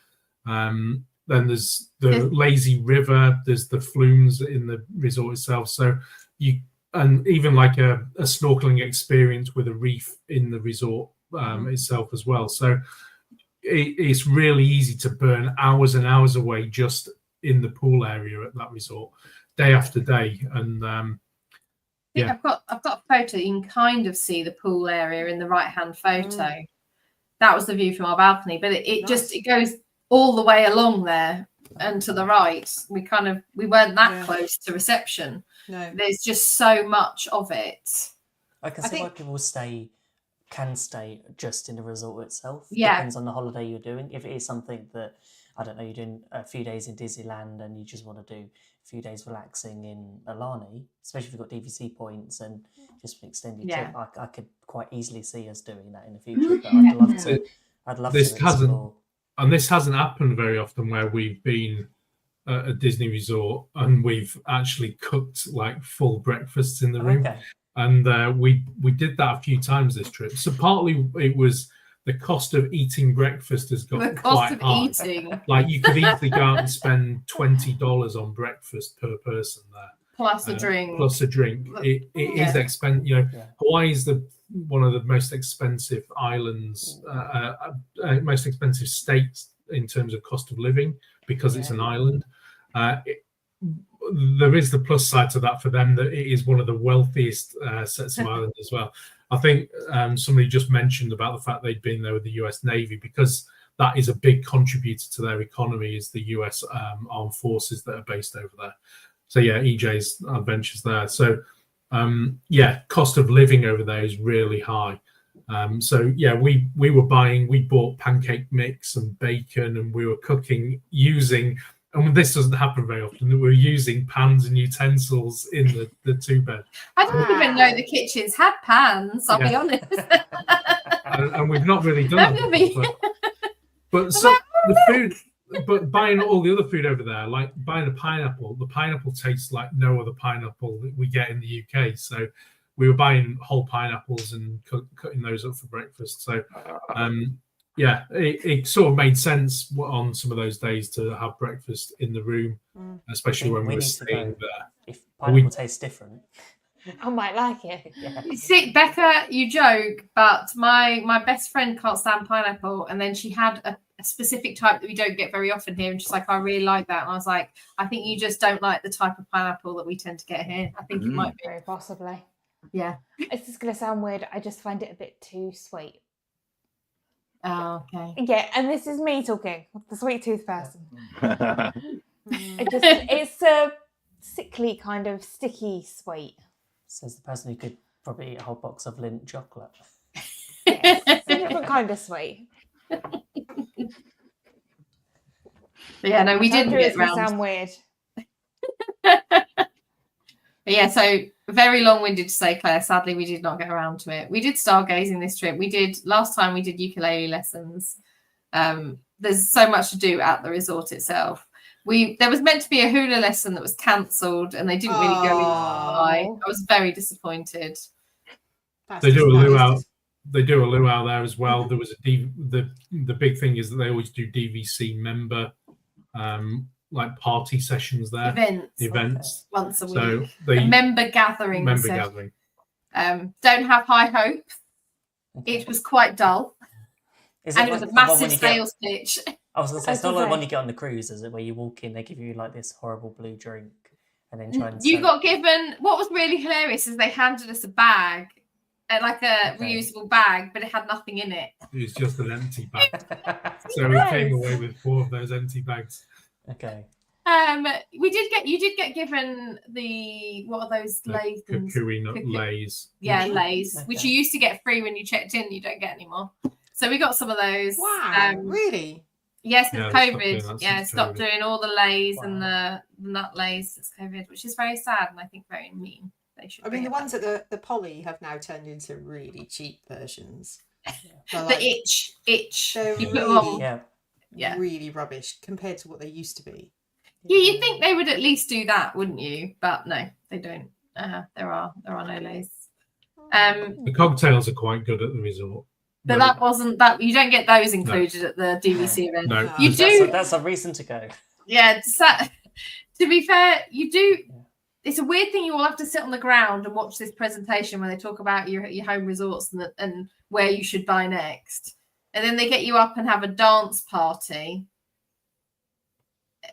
Then there's the lazy river. There's the flumes in the resort itself. So and even like a snorkeling experience with a reef in the resort itself as well. So it's really easy to burn hours and hours away just in the pool area at that resort, day after day. And I've got a photo. You can kind of see the pool area in the right-hand photo. That was the view from our balcony, but it goes all the way along there and to the right. We weren't that close to reception. No, there's just so much of it. I can see why people can stay just in the resort itself. Yeah, depends on the holiday you're doing. If it is something that, I don't know, you're doing a few days in Disneyland and you just want to do a few days relaxing in Aulani, especially if you've got DVC points and just an extended trip, I could quite easily see us doing that in the future. But I'd love to explore. And this hasn't happened very often where we've been at a Disney resort and we've actually cooked like full breakfasts in the room. And we did that a few times this trip. So partly it was the cost of eating breakfast has got quite high. Eating. Like you could easily go out and spend $20 on breakfast per person there. Plus a drink. It is expensive. You know, Hawaii is one of the most expensive islands, most expensive states in terms of cost of living because it's an island. There is the plus side to that for them that it is one of the wealthiest sets of islands as well. I think somebody just mentioned about the fact they'd been there with the US Navy because that is a big contributor to their economy is the US armed forces that are based over there. So EJ's adventures there. So cost of living over there is really high. We bought pancake mix and bacon and we were cooking using, and this doesn't happen very often, that we're using pans and utensils in the two bed. I didn't even know the kitchens had pans, I'll be honest. and we've not really done it. But so the food, but buying all the other food over there, like buying a pineapple, the pineapple tastes like no other pineapple that we get in the UK. So we were buying whole pineapples and cutting those up for breakfast. So it sort of made sense on some of those days to have breakfast in the room, especially when we were staying there. If pineapple tastes different. I might like it. You see, Becca, you joke, but my best friend can't stand pineapple, and then she had a specific type that we don't get very often here, and she's like, I really like that. And I was like, I think you just don't like the type of pineapple that we tend to get here. I think it might be. Very possibly. Yeah. It's just going to sound weird. I just find it a bit too sweet. Oh, okay. Yeah, and this is me talking, the sweet tooth person. It's a sickly kind of sticky sweet. Says the person who could probably eat a whole box of Lindt chocolate. Yes, it's a different kind of sweet. Yeah, no, we didn't get It's going to round. sound weird. But yeah, so very long-winded to say, Claire. Sadly, we did not get around to it. We did stargazing this trip. Last time we did ukulele lessons. There's so much to do at the resort itself. There was meant to be a hula lesson that was cancelled, and they didn't really go into July. I was very disappointed. They do a luau. They do a luau there as well. There was the big thing is that they always do DVC member like party sessions there. Events once a week. So a member gathering. Gathering. Don't have high hope. It was quite dull. It was a massive sales pitch. I was going to say, it's not like when you get on the cruise, is it? Where you walk in, they give you like this horrible blue drink, and then try and. You got given. What was really hilarious is they handed us a bag, like a reusable bag, but it had nothing in it. It was just an empty bag. So we came away with 4 of those empty bags. Okay. You did get given what are those lays? Kukui nut lays. Yeah, lays, which you used to get free when you checked in. You don't get anymore. So we got some of those. Wow, really? Yes, it's COVID. Stopped doing all the lays and the nut lays since COVID, which is very sad and I think very mean. They should. I mean, the ones at the Poly have now turned into really cheap versions. The itch. They're you really, yeah, really rubbish compared to what they used to be. Yeah, you'd think they would at least do that, wouldn't you? But no, they don't. There are no lays. The cocktails are quite good at the resort. But that wasn't that. You don't get those included at the DVC event. No, you do. That's a reason to go. Yeah. To be fair, you do. It's a weird thing. You all have to sit on the ground and watch this presentation when they talk about your home resorts and where you should buy next. And then they get you up and have a dance party.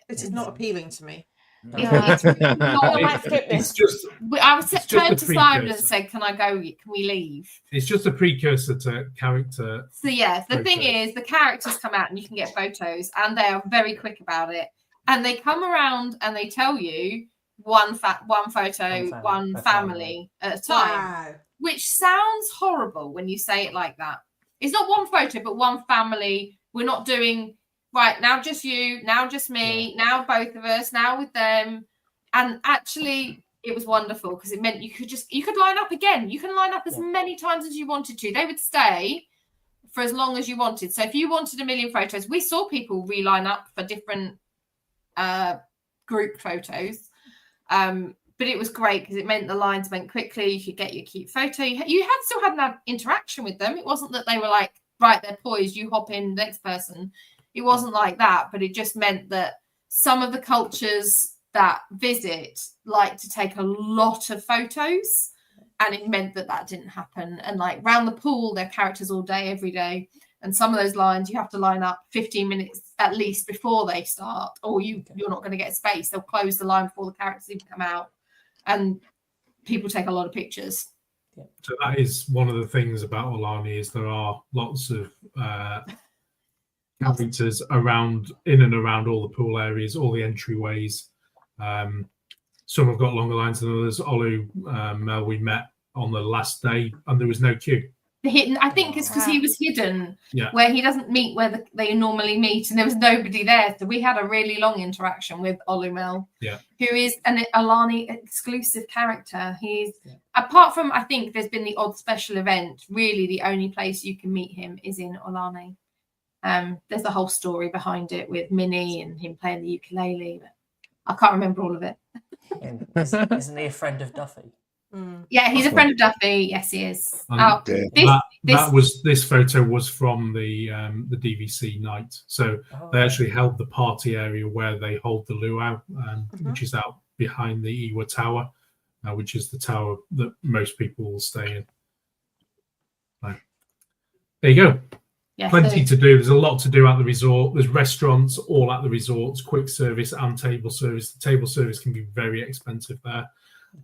It is not appealing to me. I might skip this. I turned to Simon and said, "Can I go? Can we leave?" It's just a precursor to character. So yeah, the thing is, the characters come out and you can get photos, and they are very quick about it. And they come around and they tell you one photo, one family at a time, Wow. which sounds horrible when you say it like that. It's not one photo, but one family. We're not doing. Right, now just you, now just me, now both of us, now with them. And actually it was wonderful because it meant you could line up again. You can line up as many times as you wanted to. They would stay for as long as you wanted. So if you wanted a million photos, we saw people reline up for different group photos. But it was great because it meant the lines went quickly. You could get your cute photo. You still had an interaction with them. It wasn't that they were like, right, they're poised, you hop in, next person. It wasn't like that, but it just meant that some of the cultures that visit like to take a lot of photos, and it meant that didn't happen. And like round the pool, there are characters all day, every day. And some of those lines you have to line up 15 minutes at least before they start, or you're not going to get space. They'll close the line before the characters even come out, and people take a lot of pictures. So that is one of the things about Aulani is there are lots of characters in and around all the pool areas, all the entryways. Some have got longer lines than others. Mel, we met on the last day and there was no queue. I think it's because he was hidden, where he doesn't meet where they normally meet, and there was nobody there. So we had a really long interaction with Mel, who is an Aulani exclusive character. He's apart from, I think there's been the odd special event. Really, the only place you can meet him is in Aulani. There's a whole story behind it with Minnie and him playing the ukulele, but I can't remember all of it. Isn't he a friend of Duffy? Yeah, he's a friend of Duffy. Yes, he is. This photo was from the DVC night. So they actually held the party area where they hold the luau, which is out behind the Iwa Tower. which is the tower that most people will stay in. So, there you go. Yeah, Plenty to do. There's a lot to do at the resort. There's restaurants all at the resorts, quick service and table service. The table service can be very expensive there.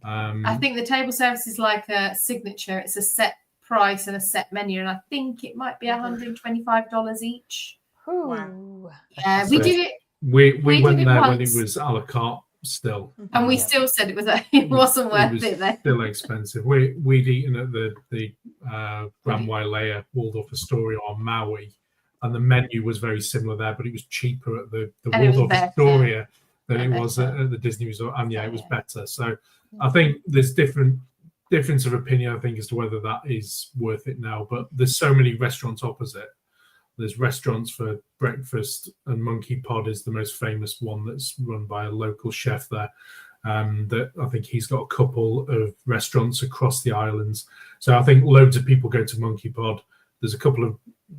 I think the table service is like a signature. It's a set price and a set menu, and I think it might be $125 each. Ooh. Yeah, we did it. We went did it there when once. it was a la carte still. And we still said it wasn't worth was it then. still expensive. We'd eaten at the Grand Wailea Waldorf Astoria on Maui, and the menu was very similar there, but it was cheaper at the And it was Waldorf better. Astoria than it And was better. at the Disney Resort, and yeah, it was better. So I think there's difference of opinion, I think, as to whether that is worth it now. But there's so many restaurants opposite. There's restaurants for breakfast, and Monkey Pod is the most famous one that's run by a local chef there. That I think he's got a couple of restaurants across the islands. So I think loads of people go to Monkey Pod. There's a couple of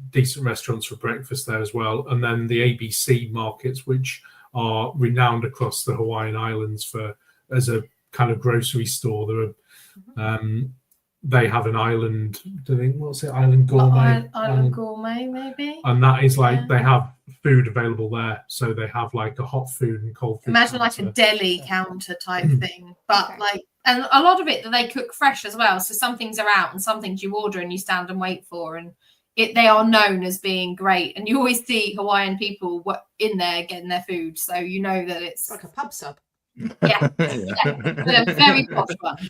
decent restaurants for breakfast there as well. And then the ABC markets, which are renowned across the Hawaiian Islands as a kind of grocery store. There are they have an island, what's it, Island Gourmet? Island Gourmet, maybe. And that is like, they have food available there. So they have like a hot food and cold food. Imagine like a counter. deli counter type thing. But and a lot of it that they cook fresh as well. So some things are out and some things you order and you stand and wait for. And they are known as being great. And you always see Hawaiian people in there getting their food. So you know that it's like a pub sub. Yeah. But a very posh one.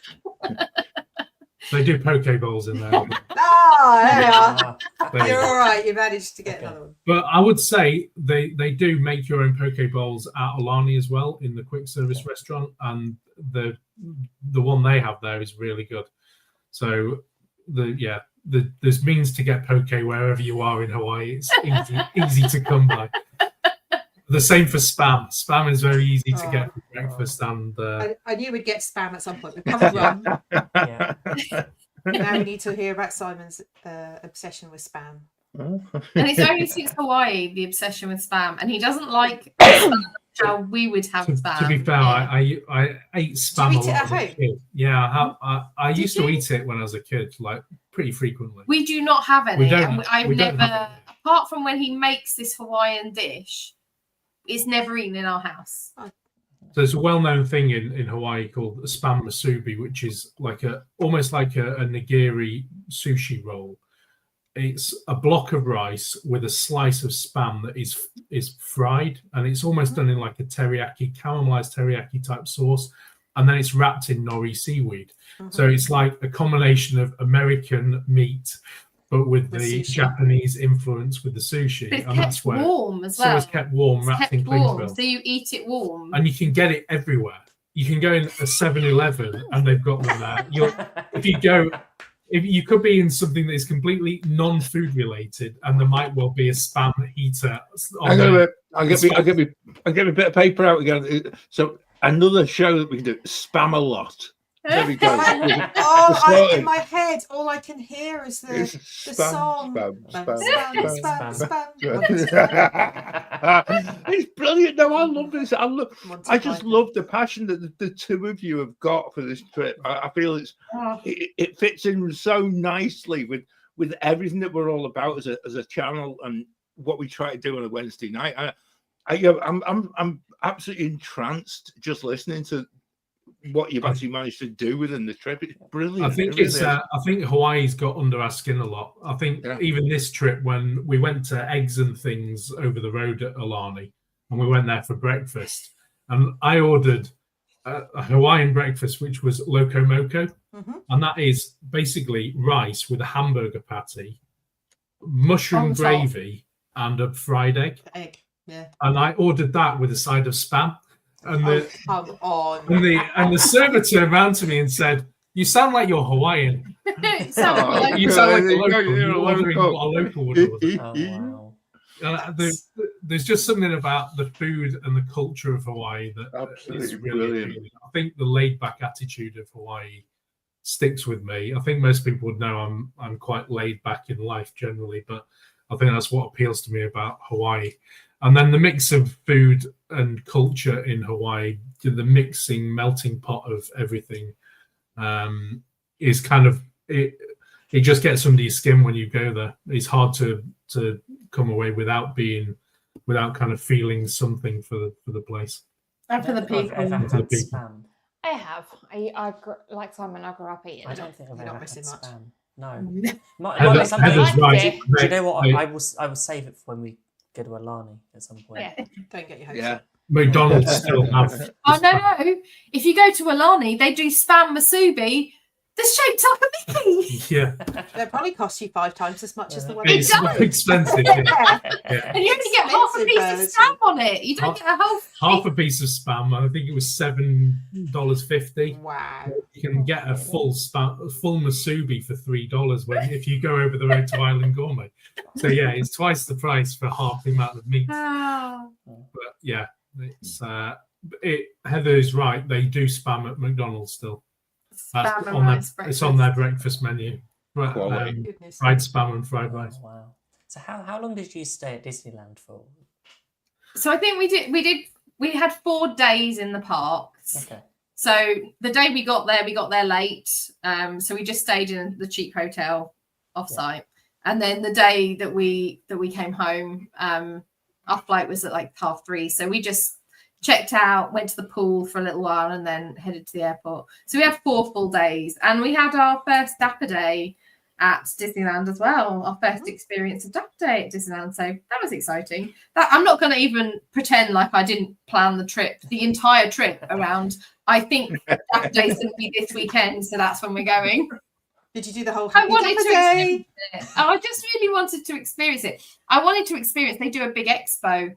They do poke bowls in there. Oh, there you are. There you You're go. all right. You managed to get another one. But I would say they do make your own poke bowls at Aulani as well in the quick service restaurant, and the one they have there is really good. So there's means to get poke wherever you are in Hawaii. It's easy to come by. The same for spam. Spam is very easy to get for breakfast, and I knew we'd get spam at some point. We've covered rum. Yeah. Now we need to hear about Simon's obsession with spam. And it's only since Hawaii, the obsession with spam. And he doesn't like spam how we would have spam. to be fair, I ate spam Do a you eat it lot at as a home? kid. Yeah, I Did used to you? eat it when I was a kid, like pretty frequently. We do not have any. We don't- and I've we don't never, have apart from when he makes this Hawaiian dish, it's never eaten in our house. So there's a well-known thing in Hawaii called a spam musubi, which is like almost like a nigiri sushi roll. It's a block of rice with a slice of spam that is fried, and it's almost done in like a caramelized teriyaki type sauce, and then it's wrapped in nori seaweed. So it's like a combination of American meat, but with The the sushi. Japanese influence with the sushi, But it's and that's kept where warm as so well. it's kept warm, It's wrapped kept in cling warm, film. so you eat it warm. And you can get it everywhere. You can go in a 7-Eleven and they've got them there. If you could be in something that is completely non-food related, and there might well be a spam heater. I'll get a bit of paper out again. So another show that we can do, Spam a Lot. There we go. In my head, all I can hear is the song. It's brilliant. No, I love this. I just love the passion that the two of you have got for this trip. I feel it fits in so nicely with everything that we're all about as a channel and what we try to do on a Wednesday night. I'm absolutely entranced just listening to what you've actually managed to do within the trip. It's brilliant. I think It really I think Hawaii's got under our skin a lot. I think even this trip, when we went to Eggs and Things over the road at Aulani, and we went there for breakfast, and I ordered a Hawaiian breakfast, which was loco moco, and that is basically rice with a hamburger patty, mushroom gravy, and a fried egg. Yeah. And I ordered that with a side of spam. And come on. And the server turned around to me and said, "You sound like you're Hawaiian. You sound like a You local. sound like a You're local. a You're ordering local. what a local would order." Oh, wow. There's just something about the food and the culture of Hawaii that Absolutely is really brilliant. appealing. I think the laid-back attitude of Hawaii sticks with me. I think most people would know I'm quite laid back in life generally, but I think that's what appeals to me about Hawaii. And then the mix of food and culture in Hawaii, the mixing melting pot of everything, is kind of it. It just gets under your skin when you go there. It's hard to come away without kind of feeling something for the place. And for the I've ever people. had For the people. spam. I have. Like Simon, I grew up eating I it. don't think I've You're ever not had missing much. spam. No. Might Heather- be something. Heather's I right. liked Do you know what? They- I will save it for when we go to Aulani at some point. Yeah. Don't get your hopes Yeah. up. McDonald's still have. Oh no! If you go to Aulani, they do spam masubi that's shaped like a Mickey. Yeah, They'll probably cost you 5 times as much as the one. it's does. expensive. Yeah. Yeah. And you only get half a piece of Expensive spam on it. You don't Half- get a whole Half a piece of spam. I think it was $7.50. Wow. You can get a full masubi for $3 if you go over the road to Island Gourmet. So yeah, it's twice the price for half the amount of meat. Oh. But yeah, it's Heather's right. They do spam at McDonald's still. That's Spam and on rice it's on their breakfast menu. Right, Quality. Goodness. fried spam and fried rice. Oh, wow. So how long did you stay at Disneyland for? So I think we had 4 days in the parks. Okay. So the day we got there late. So we just stayed in the cheap hotel offsite. And then the day that we came home, our flight was at like 3:30. So we just checked out, went to the pool for a little while, and then headed to the airport. So we had 4 full days, and we had our first Dapper Day at Disneyland as well. Our first experience of Dapper Day at Disneyland. So that was exciting. I'm not going to even pretend like I didn't plan the entire trip around. I think Dapper Day is going to be this weekend, so that's when we're going. Did you do the whole I Happy wanted Dapper to Day? experience it. I just really wanted to experience it. I wanted to experience. They do a big expo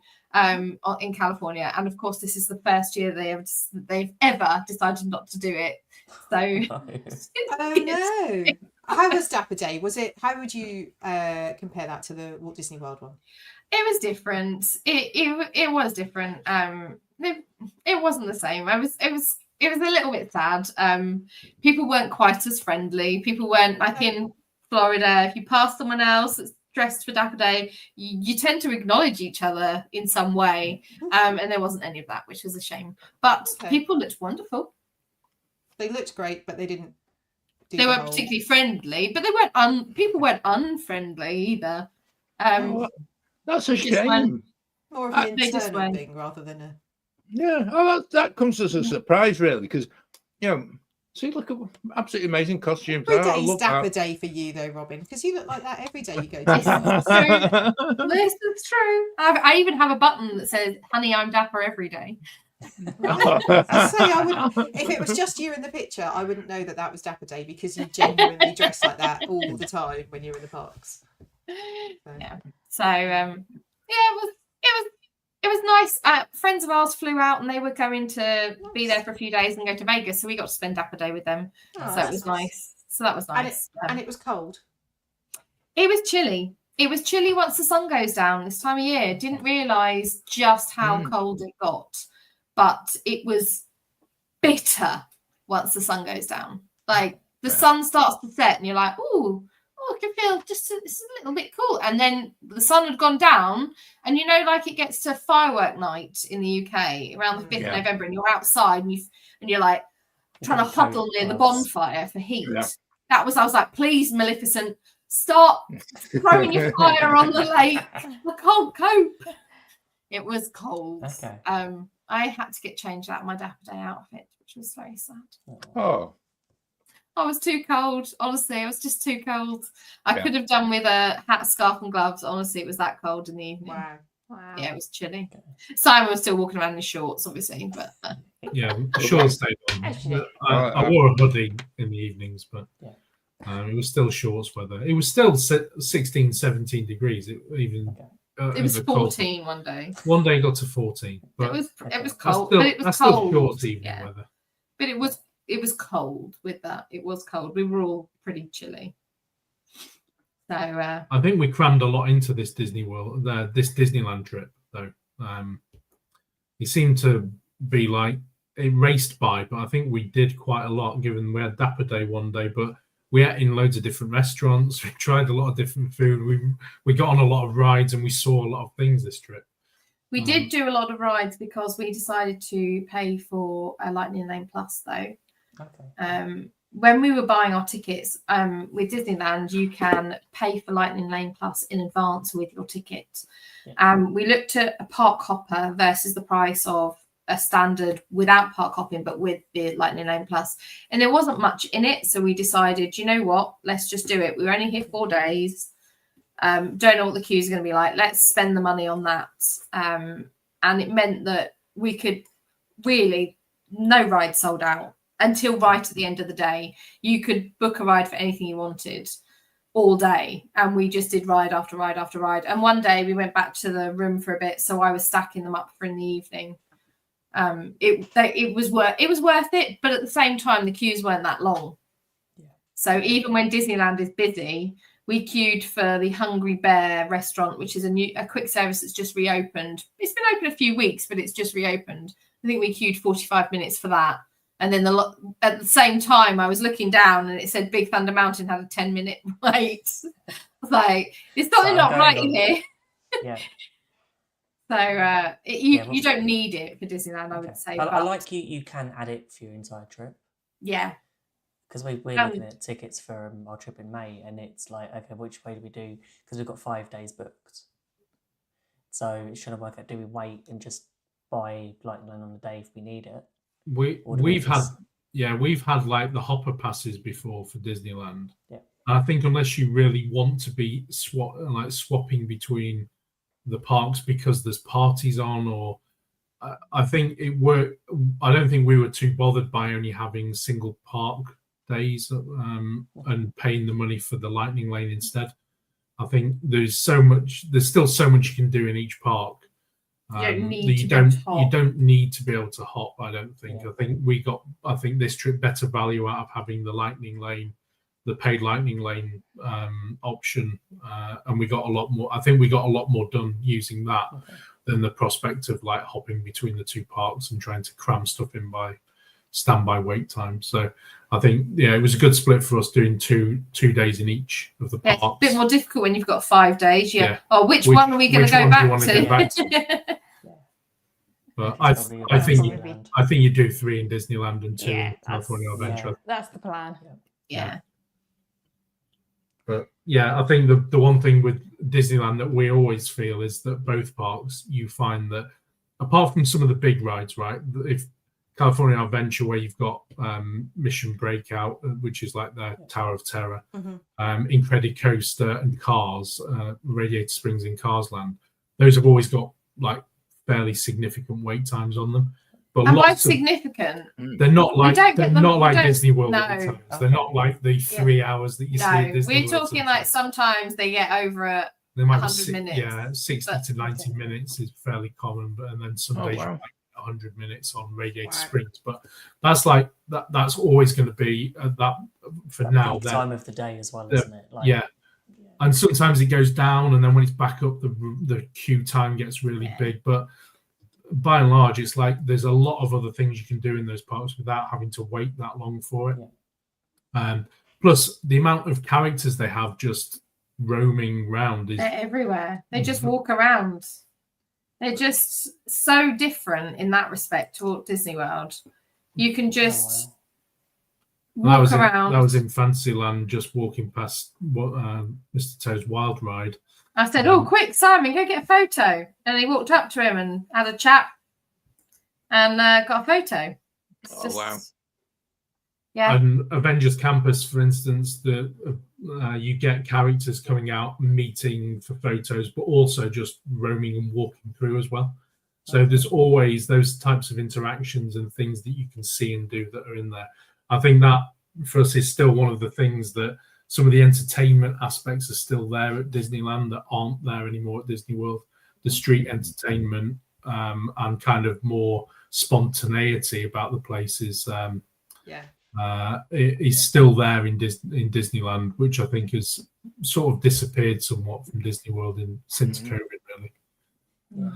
in California, and of course, this is the first year they've ever decided not to do it. So, Oh no! How was Dapper Day? How would you compare that to the Walt Disney World one? It was different. It was different. It wasn't the same. It was a little bit sad. People weren't quite as friendly. People weren't like in Florida. If you pass someone else that's dressed for Dapper Day, you tend to acknowledge each other in some way. And there wasn't any of that, which was a shame. But people looked wonderful. They looked great, but they didn't. They weren't particularly friendly, but they weren't. People weren't unfriendly either. That's a just shame. More of an They just internal went. thing rather than a. Yeah, that comes as a surprise, really, because see, look at absolutely amazing costumes. Every I day's love Dapper that. Day for you, though, Robyn, because you look like that every day you go to. This is true. I even have a button that says, "Honey, I'm dapper every day." If it was just you in the picture, I wouldn't know that was Dapper Day because you genuinely dress like that all the time when you're in the parks. So. Yeah. So it was nice. Friends of ours flew out and they were going to be there for a few days and go to Vegas, so we got to spend Dapper Day with them. Oh, so it that's was nice. So that was nice. And it was cold. It was chilly. It was chilly once the sun goes down this time of year. Didn't realise just how cold it got, but it was bitter once the sun goes down. Like the sun starts to set and you're like, oh, I can feel it's a little bit cool. And then the sun had gone down, and like it gets to firework night in the UK around the 5th of November, and you're outside and you're like trying to huddle near the bonfire for heat. Yeah. I was like, please, Maleficent, stop throwing your fire on the lake. I can't cope. It was cold. Okay. I had to get changed out of my Dapper Day outfit, which was very sad. Oh. I was too cold. Honestly, I was just too cold. I could have done with a hat, scarf, and gloves. Honestly, it was that cold in the evening. Wow. Yeah, it was chilly. Simon was still walking around in his shorts, obviously, but yeah, shorts stayed on. I wore a hoodie in the evenings, but it was still shorts weather. It was still 16, 17 degrees. It was 14 one day. One day got to 14. But it was cold. Still, but it was still cold. Shorts evening weather. But it was cold with that. It was cold. We were all pretty chilly. So I think we crammed a lot into this this Disneyland trip, though. It seemed to be like it raced by, but I think we did quite a lot, given we had Dapper Day one day, but we ate in loads of different restaurants. We tried a lot of different food. We got on a lot of rides, and we saw a lot of things this trip. We did do a lot of rides because we decided to pay for a Lightning Lane Plus, though. Okay. when we were buying our tickets with Disneyland, you can pay for Lightning Lane Plus in advance with your ticket. We looked at a park hopper versus the price of a standard without park hopping, but with the Lightning Lane Plus, and there wasn't much in it. So we decided, you know what, let's just do it. We were only here 4 days. Don't know what the queues are going to be like. Let's spend the money on that. And it meant that we could really, no ride sold out until right at the end of the day. You could book a ride for anything you wanted all day. And we just did ride after ride after ride. And one day we went back to the room for a bit. So I was stacking them up for in the evening. It was worth it. But at the same time, the queues weren't that long. So even when Disneyland is busy, we queued for the Hungry Bear restaurant, which is a quick service that's just reopened. It's been open a few weeks, but it's just reopened. I think we queued 45 minutes for that. And then at the same time, I was looking down and it said Big Thunder Mountain had a 10-minute wait. I was like, it's something not right in here. Yeah. So you don't need it for Disneyland, I would say. I like you can add it for your entire trip. Yeah. Because we're looking at tickets for our trip in May, and it's like, okay, which way do we do? Because we've got 5 days booked. So it's trying to work out, do we wait and just buy Lightning Lane on the day if we need it? We've had like the hopper passes before for Disneyland. Yeah. And I think unless you really want to be swapping between the parks because there's parties on, or I think I don't think we were too bothered by only having single park days and paying the money for the Lightning Lane instead. I think there's still so much you can do in each park. You don't need to be able to hop, I don't think. Yeah. I think this trip better value out of having the Lightning Lane, the paid Lightning Lane option, and we got a lot more. I think we got a lot more done using that than the prospect of like hopping between the two parks and trying to cram stuff in by standby wait time. So I think it was a good split for us doing two days in each of the parks. It's a bit more difficult when you've got 5 days. Yeah. Oh, which one are we going to go back to? But I think you do 3 in Disneyland and 2 in California Adventure. Yeah, that's the plan. Yeah. But yeah, I think the one thing with Disneyland that we always feel is that both parks, you find that apart from some of the big rides, right? If California Adventure, where you've got Mission Breakout, which is like the Tower of Terror, Incredicoaster and Cars, Radiator Springs in Cars Land, those have always got like fairly significant wait times on them. But and why significant? They're not like Disney World. No. They're not like the 3 hours that you see at Disney World. We're talking like sometimes they get over at 100 minutes. Yeah, 60 to 90 minutes is fairly common, and then some days like 100 minutes on Radiator Springs. But that's like that's always going to be that for that now. Time of the day as well, isn't it? Like, and sometimes it goes down, and then when it's back up, the queue time gets really big. But by and large, it's like there's a lot of other things you can do in those parks without having to wait that long for it. Plus, the amount of characters they have just roaming around they're everywhere. They just walk around. They're just so different in that respect to Walt Disney World. You can just walk around. That was in Fantasyland, just walking past Mr. Toad's Wild Ride. I said, "Oh, quick, Simon, go get a photo." And he walked up to him and had a chat and got a photo. Wow. Yeah. And Avengers Campus, for instance, you get characters coming out, meeting for photos, but also just roaming and walking through as well. So there's always those types of interactions and things that you can see and do that are in there. I think that for us is still one of the things that some of the entertainment aspects are still there at Disneyland that aren't there anymore at Disney World. The street entertainment and kind of more spontaneity about the places is still there in Disneyland, which I think has sort of disappeared somewhat from Disney World since COVID, really.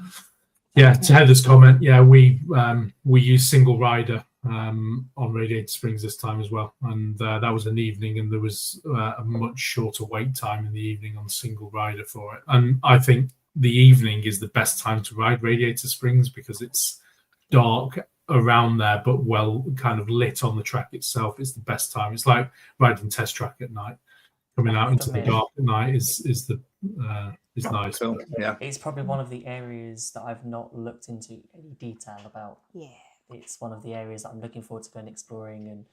Yeah, to Heather's comment, we use single rider on Radiator Springs this time as well, and that was an evening, and there was a much shorter wait time in the evening on single rider for it. And I think the evening is the best time to ride Radiator Springs because it's dark around there, but well kind of lit on the track itself. It's the best time. It's like riding test track at night. Coming out into the dark at night is nice. Cool. Yeah. It's probably one of the areas that I've not looked into any detail about. Yeah. It's one of the areas that I'm looking forward to going exploring. And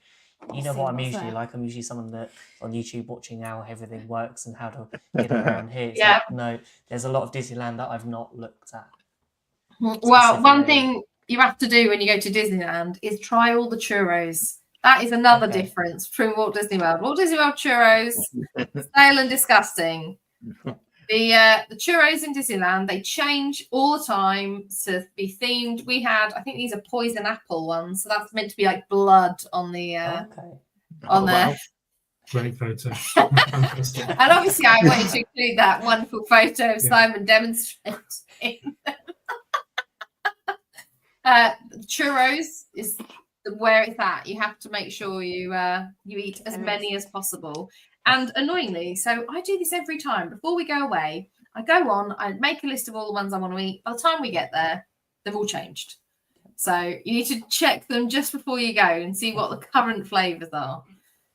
you know what I'm usually like? I'm usually someone that on YouTube watching how everything works and how to get around here. It's like, no, there's a lot of Disneyland that I've not looked at. Well, one thing you have to do when you go to Disneyland is try all the churros. That is another difference from Walt Disney World. Walt Disney World churros, stale and disgusting. The churros in Disneyland, they change all the time to be themed. We had, I think these are poison apple ones, so that's meant to be like blood on the on there. Great photo. And obviously, I wanted to include that wonderful photo of Simon demonstrating. Churros is where it's at. You have to make sure you eat as many as possible. And annoyingly, so I do this every time. Before we go away, I go on, I make a list of all the ones I want to eat. By the time we get there, they've all changed. So you need to check them just before you go and see what the current flavours are.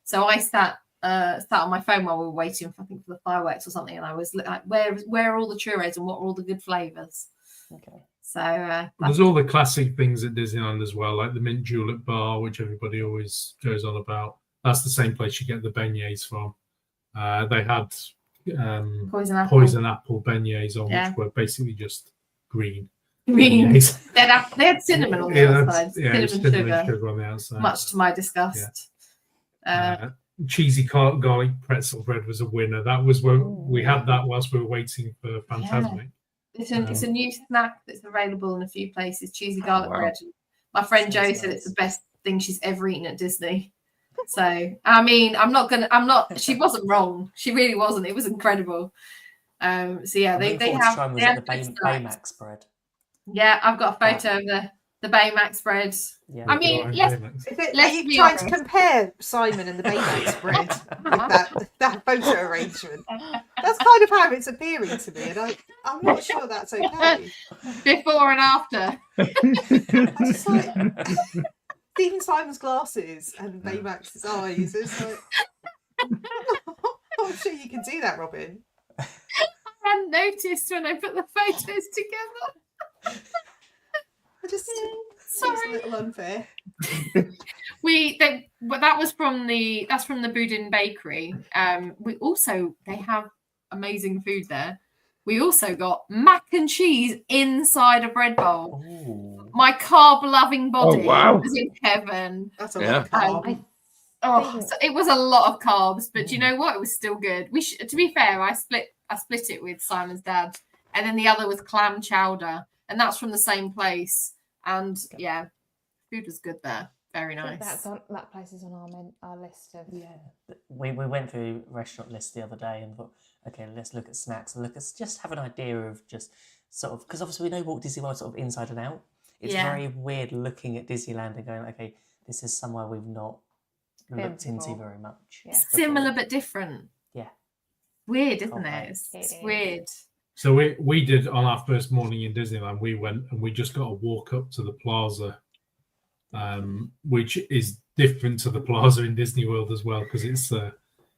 So I sat on my phone while we were waiting for, I think, for the fireworks or something, and I was like, where are all the churros and what are all the good flavours? Okay. So there's all the classic things at Disneyland as well, like the mint julep bar, which everybody always goes on about. That's the same place you get the beignets from. They had poison apple beignets on, which were basically just green. They had cinnamon on the outside. Cinnamon sugar on the outside. Much to my disgust. Cheesy garlic pretzel bread was a winner. That was when we had that whilst we were waiting for Fantasmic. It's a new snack that's available in a few places. Cheesy garlic bread. My friend Jo said it's the best thing she's ever eaten at Disney. So I mean, she wasn't wrong. She really wasn't. It was incredible. So yeah, they have the Baymax bread. Yeah, I've got a photo of the Baymax bread. Yeah, I mean, let's be trying to compare Simon and the Baymax bread with that photo arrangement. That's kind of how it's appearing to me, and I'm not sure that's okay. Before and after. Just like Stephen Simon's glasses and Baymax's eyes. It's like, I'm sure you can do that, Robyn. I hadn't noticed when I put the photos together. It's a little unfair. That's from the Boudin Bakery. They have amazing food there. We also got mac and cheese inside a bread bowl. Ooh. My carb-loving body was in heaven. That's a lot of carb. So it was a lot of carbs, but you know what? It was still good. To be fair, I split it with Simon's dad, and then the other was clam chowder, and that's from the same place. And yeah, food was good there. Very nice. That place is on our list of. Yeah, we went through restaurant list the other day and thought, okay, let's look at snacks and just have an idea of just sort of, because obviously we know Walt Disney World sort of inside and out. It's very weird looking at Disneyland and going, okay, this is somewhere we've not looked into very much. Yeah. Similar but different. Yeah. Weird, isn't it? It's weird. So we did, on our first morning in Disneyland, we went and we just got to walk up to the plaza, which is different to the plaza in Disney World as well, because it's a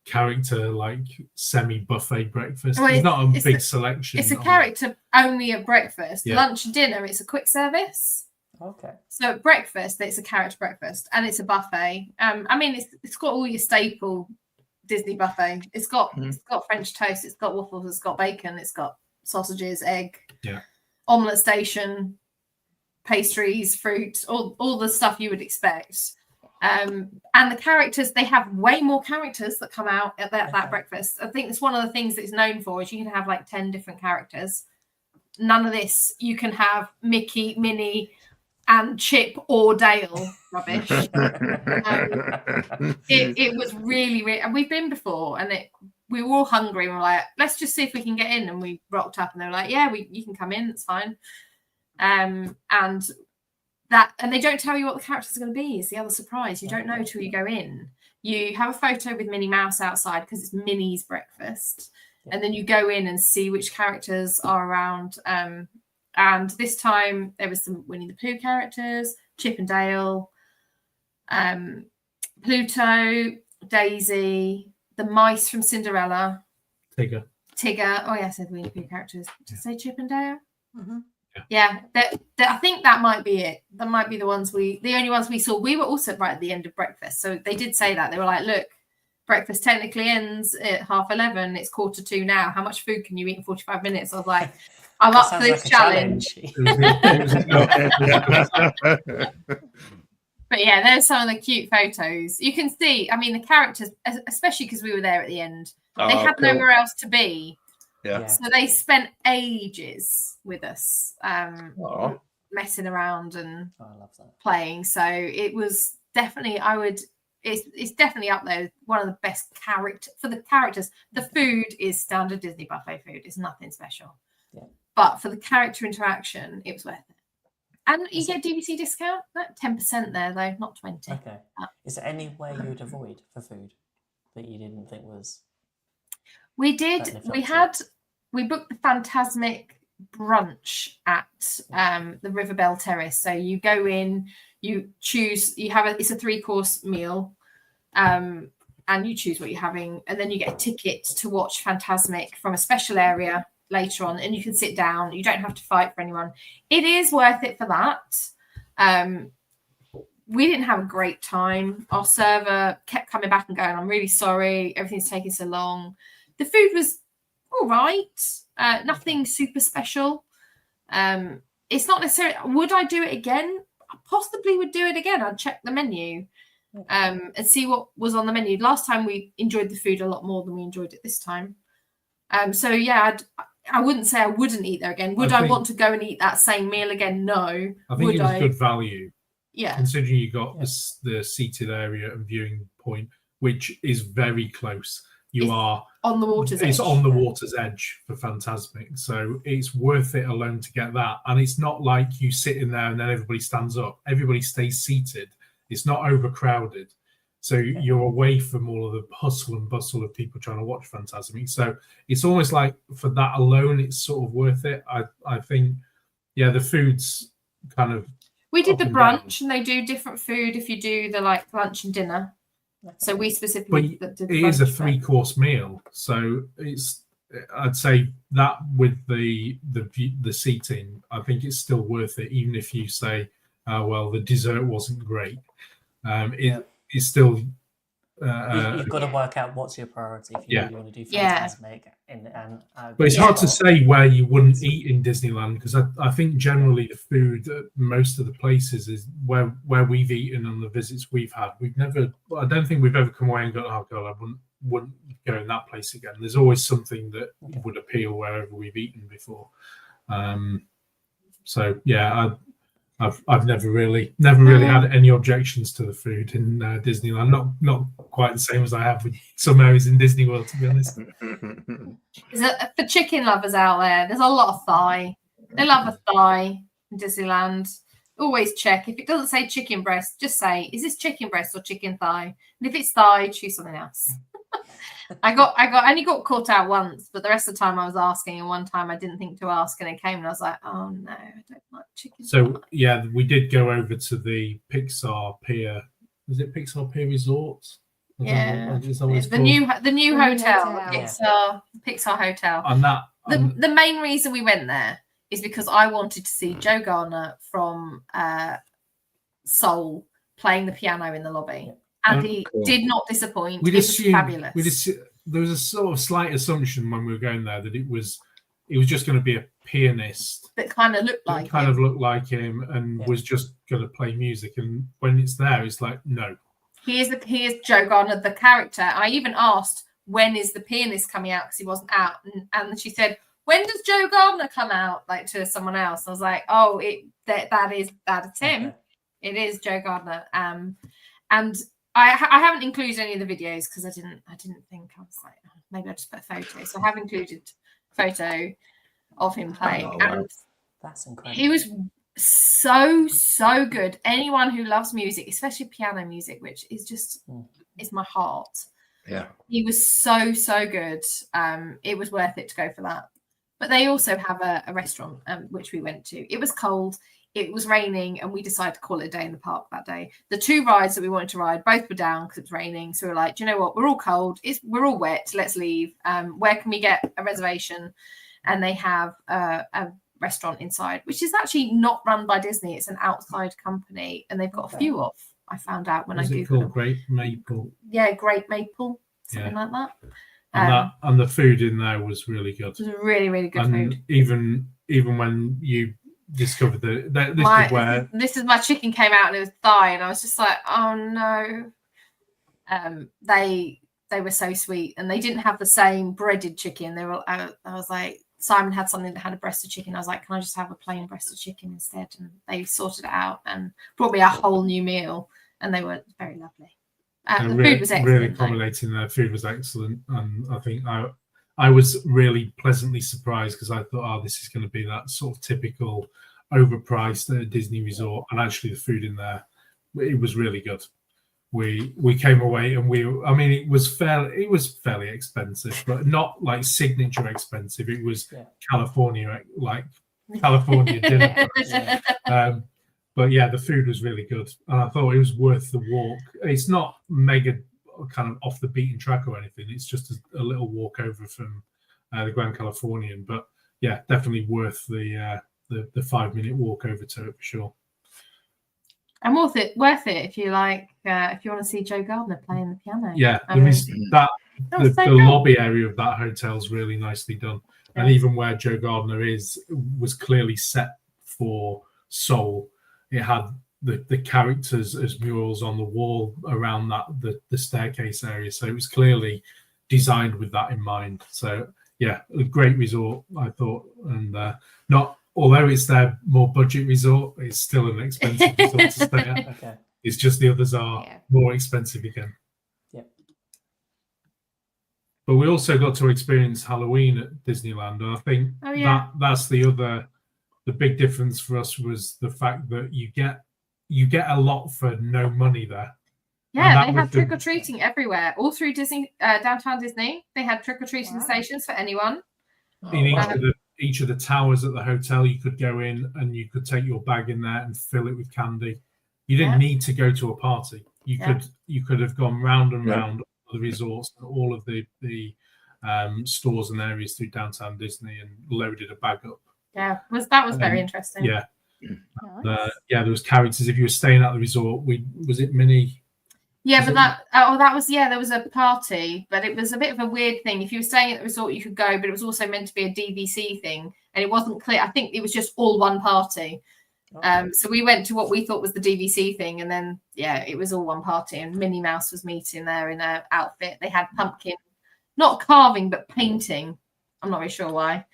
character like semi-buffet breakfast. There's not a big selection. It's a character only at breakfast. Lunch and dinner, it's a quick service. Okay. So at breakfast, it's a character breakfast and it's a buffet. I mean, it's got all your staple Disney buffet. It's got French toast, it's got waffles, it's got bacon, it's got sausages, egg, omelette station, pastries, fruit, all the stuff you would expect. And the characters, they have way more characters that come out at that breakfast. I think it's one of the things that it's known for is you can have like 10 different characters. None of this. You can have Mickey, Minnie, and Chip or Dale. Rubbish. It was really, really, and we've been before, and we were all hungry. And we're like, let's just see if we can get in. And we rocked up, and they were like, yeah, you can come in. It's fine. And they don't tell you what the characters are going to be. It's the other surprise. You don't know till you go in. You have a photo with Minnie Mouse outside because it's Minnie's breakfast. And then you go in and see which characters are around. And this time there was some Winnie the Pooh characters, Chip and Dale, Pluto, Daisy, the mice from Cinderella, Tigger. Oh yeah, I said Winnie Pooh characters. Did I say Chip and Dale? Mhm. Yeah, I think that might be it. That might be the only ones we saw. We were also right at the end of breakfast, so they did say that. They were like, "Look, breakfast technically ends at 11:30. It's 11:45 now. How much food can you eat in 45 minutes?" I was like, "I'm That up for sounds this like a challenge." But yeah, there's some of the cute photos. You can see, I mean, the characters, especially because we were there at the end, they had cool. nowhere else to be. Yeah. So they spent ages with us, Aw. messing around and Oh, I love that. playing. So it was definitely, it's definitely up there. One of the best for the characters. The food is standard Disney buffet food. It's nothing special. Yeah. But for the character interaction, it was worth it. And you get DVC discount, 10% there though, not 20. Okay. Is there any way you would avoid for food that you didn't think was? We did. That lived up to We booked the Fantasmic brunch at the Riverbell Terrace. So you go in, you choose, it's a 3-course meal, and you choose what you're having, and then you get a ticket to watch Fantasmic from a special area later on, and you can sit down. You don't have to fight for anyone. It is worth it for that. We didn't have a great time. Our server kept coming back and going, "I'm really sorry, everything's taking so long." The food was all right. Nothing super special. It's not necessarily. Would I do it again? I possibly would do it again. I'd check the menu and see what was on the menu. Last time we enjoyed the food a lot more than we enjoyed it this time. So yeah, I wouldn't say I wouldn't eat there again. Would I want to go and eat that same meal again? No. I think it was good value. Yeah. Considering you got the seated area and viewing point, which is very close. It's on the water's edge. It's on the water's edge for Fantasmic. So it's worth it alone to get that. And it's not like you sit in there and then everybody stands up. Everybody stays seated. It's not overcrowded. So you're away from all of the hustle and bustle of people trying to watch Fantasmic. So it's almost like for that alone, it's sort of worth it. I think, the food's kind of. We did the brunch, and they do different food if you do the lunch and dinner. So we specifically did the it is a 3-course meal, so I'd say that with the seating, I think it's still worth it, even if you say, well, the dessert wasn't great. It's still. You've got to work out what's your priority if you really want to do Fantasmic. But it's hard to say where you wouldn't eat in Disneyland, because I think generally the food at most of the places is where we've eaten on the visits we've had. I don't think we've ever come away and gone, "Oh God, I wouldn't go in that place again." There's always something that would appeal wherever we've eaten before. So yeah, I've never really had any objections to the food in Disneyland. Not quite the same as I have with some areas in Disney World, to be honest. For chicken lovers out there, there's a lot of thigh. They love a thigh in Disneyland. Always check. If it doesn't say chicken breast, just say, "Is this chicken breast or chicken thigh?" And if it's thigh, choose something else. I only got caught out once, but the rest of the time I was asking, and one time I didn't think to ask, and it came, and I was like, "Oh no, I don't like chicken." So yeah, we did go over to the Pixar Pier. Was it Pixar Pier Resort? Yeah, the new hotel, Pixar Hotel. And that the main reason we went there is because I wanted to see Joe Garner from Soul playing the piano in the lobby. And he did not disappoint. It was fabulous. There was a sort of slight assumption when we were going there that it was just going to be a pianist that kind of looked like him and was just going to play music. And when it's there, it's like, no. He is Joe Garner, the character. I even asked, when is the pianist coming out, because he wasn't out, and she said, "When does Joe Garner come out?" Like to someone else. I was like, "Oh, that is him. Okay. It is Joe Garner." And I haven't included any of the videos because I didn't think. I was like, oh, maybe I'll just put a photo. So I have included a photo of him playing. And that's incredible. He was so good. Anyone who loves music, especially piano music, which is just is my heart. Yeah. He was so good. It was worth it to go for that. But they also have a restaurant which we went to. It was cold. it was raining and we decided to call it a day in the park that day. The 2 rides that we wanted to ride, both were down because it was raining. So we're like, do you know what? We're all cold. We're all wet. Let's leave. Where can we get a reservation? And they have a restaurant inside, which is actually not run by Disney. It's an outside company, and they've got a few off. I found out when I googled them. Great Maple? Yeah, Great Maple, something like that. And the food in there was really good. It was really, really good food. Even when you discovered this is my chicken came out and it was thigh, and I was just like, oh no. They were so sweet, and they didn't have the same breaded chicken. They were. I was like, Simon had something that had a breasted chicken. I was like, can I just have a plain breasted chicken instead? And they sorted it out and brought me a whole new meal, and they were very lovely. The food was excellent. Really accommodating. Their food was excellent, and I think I was really pleasantly surprised because I thought, oh, this is going to be that sort of typical overpriced Disney resort, and actually the food in there, it was really good. We came away and it was fairly expensive, but not like signature expensive. It was California dinner. But yeah, the food was really good, and I thought it was worth the walk. It's not mega kind of off the beaten track or anything. It's just a little walk over from the Grand Californian, but yeah, definitely worth the 5-minute walk over to it for sure. And worth it if you like. If you want to see Joe Gardner playing the piano. Yeah, the lobby area of that hotel is really nicely done, and even where Joe Gardner was clearly set for Soul. It had the characters as murals on the wall around the staircase area, so it was clearly designed with that in mind. So yeah, a great resort, I thought, and although it's their more budget resort, it's still an expensive resort to stay at. Okay. It's just the others are more expensive again. Yeah. But we also got to experience Halloween at Disneyland, and I think that's the big difference for us was the fact that you get a lot for no money there. Yeah, they had trick or treating everywhere, all through Disney, downtown Disney. They had trick or treating stations for anyone. In each of the towers at the hotel, you could go in and you could take your bag in there and fill it with candy. You didn't need to go to a party. You could have gone round and round the resorts and all of the stores and areas through downtown Disney and loaded a bag up. Yeah, that was very interesting. Yeah, there was characters. If you were staying at the resort, was it Minnie? Yeah, but there was a party, but it was a bit of a weird thing. If you were staying at the resort, you could go, but it was also meant to be a DVC thing, and it wasn't clear. I think it was just all one party. Okay. So we went to what we thought was the DVC thing, and then it was all one party, and Minnie Mouse was meeting there in her outfit. They had pumpkin, not carving, but painting. I'm not really sure why.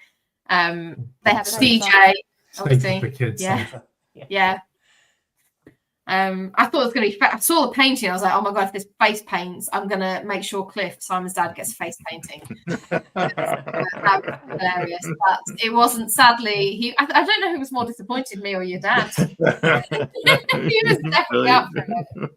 They had a DJ, obviously. For kids, yeah. I thought it was going to be. I saw the painting. I was like, "Oh my god! If this face paints, I'm going to make sure Cliff, Simon's dad, gets face painting." That was hilarious, but it wasn't. Sadly, I don't know who was more disappointed, me or your dad. He was definitely up for it.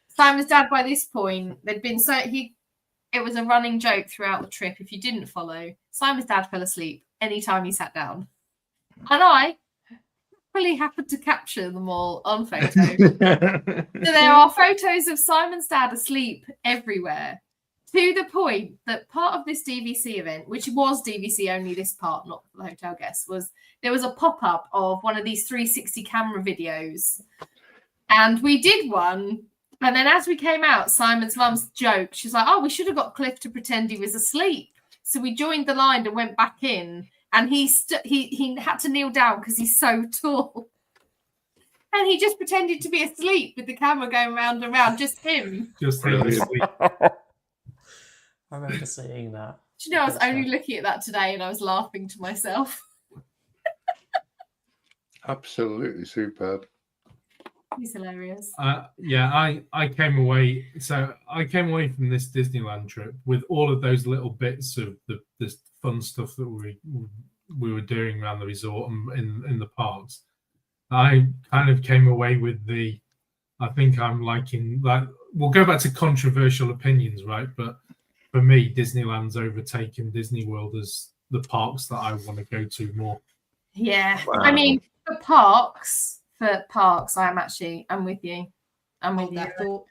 Simon's dad, by this point, they'd been It was a running joke throughout the trip. If you didn't follow, Simon's dad fell asleep anytime he sat down, and I happened to capture them all on photo. So there are photos of Simon's dad asleep everywhere, to the point that part of this DVC event, which was DVC only, this part, not for the hotel guests, there was a pop-up of one of these 360 camera videos, and we did one. And then as we came out, Simon's mum's joke, she's like, "Oh, we should have got Cliff to pretend he was asleep." So we joined the line and went back in. And he had to kneel down because he's so tall. And he just pretended to be asleep with the camera going round and round, just him. Just him asleep. I remember seeing that. Do you know, I was only looking at that today and I was laughing to myself. Absolutely superb. He's hilarious. I came away. So I came away from this Disneyland trip with all of those little bits of this fun stuff that we were doing around the resort and in the parks. I kind of came away with I think I'm liking that. We'll go back to controversial opinions, right? But for me, Disneyland's overtaken Disney World as the parks that I want to go to more. Yeah. Wow. I mean, For parks, I'm with you. I'm with Hold you. that thought.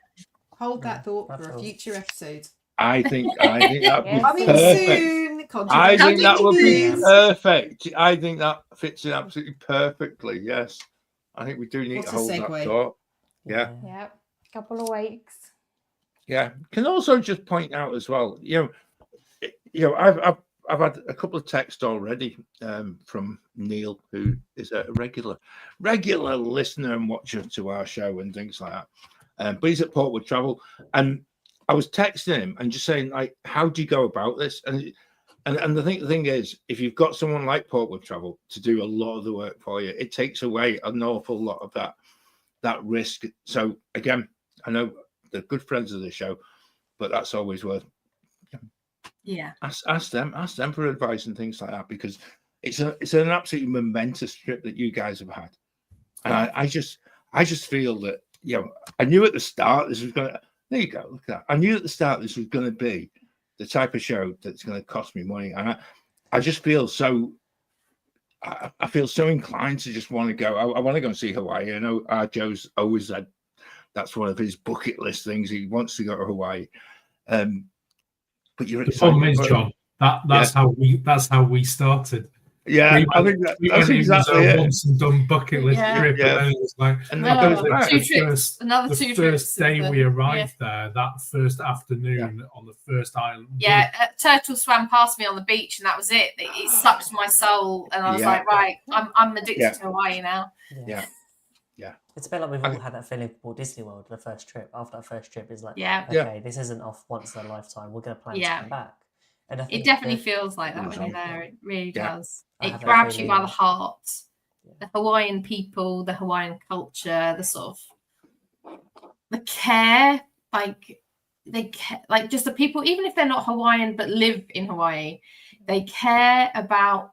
Hold Yeah, that thought that for a feels- future episode. I think that'd be Yes. Coming perfect. soon. I think that would be Controversial news. perfect. I think that fits in absolutely perfectly. Yes, I think we do need What to a hold that segue. thought. Yeah. Yep. Couple of weeks. Yeah. Can also just point out as well. I've had a couple of texts already from Neil, who is a regular listener and watcher to our show and things like that. But he's at Portwood Travel, and I was texting him and just saying, like, how do you go about this? And the thing is, if you've got someone like Portwood Travel to do a lot of the work for you, it takes away an awful lot of that risk. So again, I know they're good friends of the show, but that's always worth. Yeah. Ask them for advice and things like that, because it's an absolutely momentous trip that you guys have had, and I just feel that I knew at the start this was gonna. There you go. Look at that. I knew at the start this was going to be the type of show that's going to cost me money, and I just feel so. I feel so inclined to just want to go. I want to go and see Hawaii. I know Joe's always said that's one of his bucket list things. He wants to go to Hawaii. But you're The excited. problem is, John, that's how we started. Yeah, We I think that's exactly a it. once and done bucket list trip, Yeah. and then it was like And then it goes back. Another the two first trips. day we arrived there, that first afternoon on the first island. Yeah, a turtle swam past me on the beach, and that was it. It sucked my soul, and I was like, right, I'm addicted to Hawaii now. Yeah. It's a bit like we've all had that feeling for Disney World, the first trip. After that first trip, is like, Yeah. okay, this isn't off once in a lifetime. We're going to plan to come back. And I think It definitely feels like that when you're there. It really does. I It have that grabs you by feeling. the heart. Yeah. The Hawaiian people, the Hawaiian culture, the sort of the care, like just the people, even if they're not Hawaiian but live in Hawaii, they care about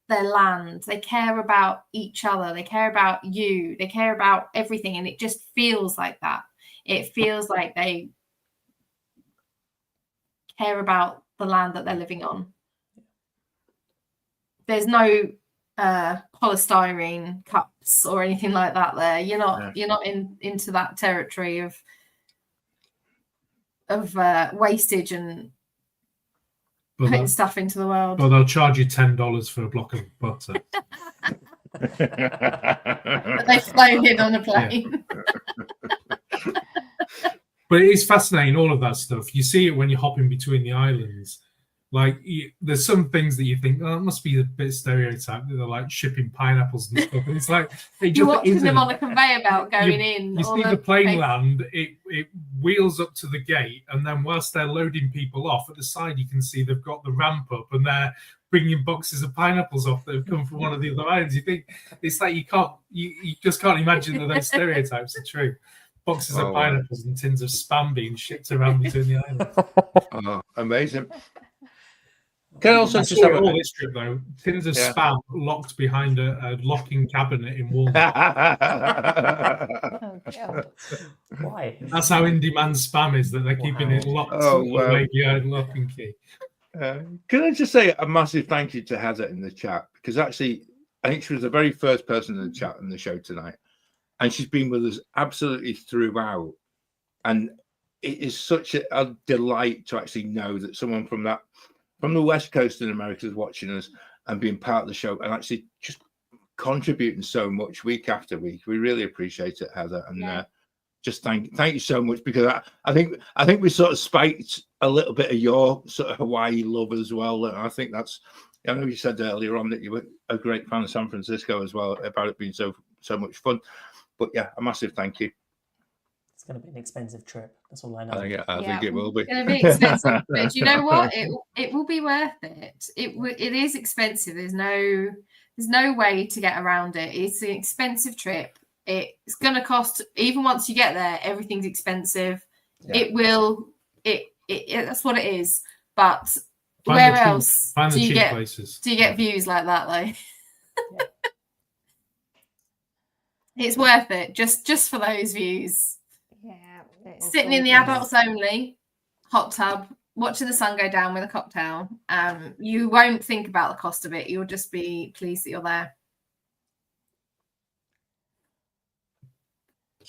their land, they care about each other, they care about you, they care about everything, and it just feels like that. It feels like they care about the land that they're living on. There's no polystyrene cups or anything like that there. You're not into that territory of wastage and putting stuff into the world. But they'll charge you $10 for a block of butter. But they've flown in on a plane. But it is fascinating, all of that stuff. You see it when you're hopping between the islands. Like, there's some things that you think, oh, it must be a bit stereotyped. They're like shipping pineapples and stuff. And it's like, you're watching them on a conveyor belt going in. You see the plane land, it wheels up to the gate, and then whilst they're loading people off, at the side you can see they've got the ramp up, and they're bringing boxes of pineapples off that have come from one of the other islands. You think, it's like you just can't imagine that those stereotypes are true. Boxes of pineapples and tins of spam being shipped around between the islands. Oh, amazing. Can I also just have all this trip though? Tins of spam locked behind a locking cabinet in Walmart. Why? That's how in demand spam is, that they're keeping it locked away behind lock and key. Can I just say a massive thank you to Heather in the chat, because actually I think she was the very first person in the chat in the show tonight, and she's been with us absolutely throughout, and it is such a delight to actually know that someone from the West Coast in America is watching us and being part of the show and actually just contributing so much week after week. We really appreciate it, Heather, and just thank you so much, because I think we sort of spiked a little bit of your sort of Hawaii love as well. And I think I know you said earlier on that you were a great fan of San Francisco as well, about it being so much fun. But yeah, a massive thank you. It's going to be an expensive trip. That's all I know. I think it will be. It's going to be expensive, but you know what? It will be worth it. It is expensive. There's no way to get around it. It's an expensive trip. It's going to cost, even once you get there, everything's expensive. Yeah. That's what it is. But where else do you get views like that though? It's worth it just for those views. Yeah. Sitting in the adults only hot tub, watching the sun go down with a cocktail. You won't think about the cost of it. You'll just be pleased that you're there.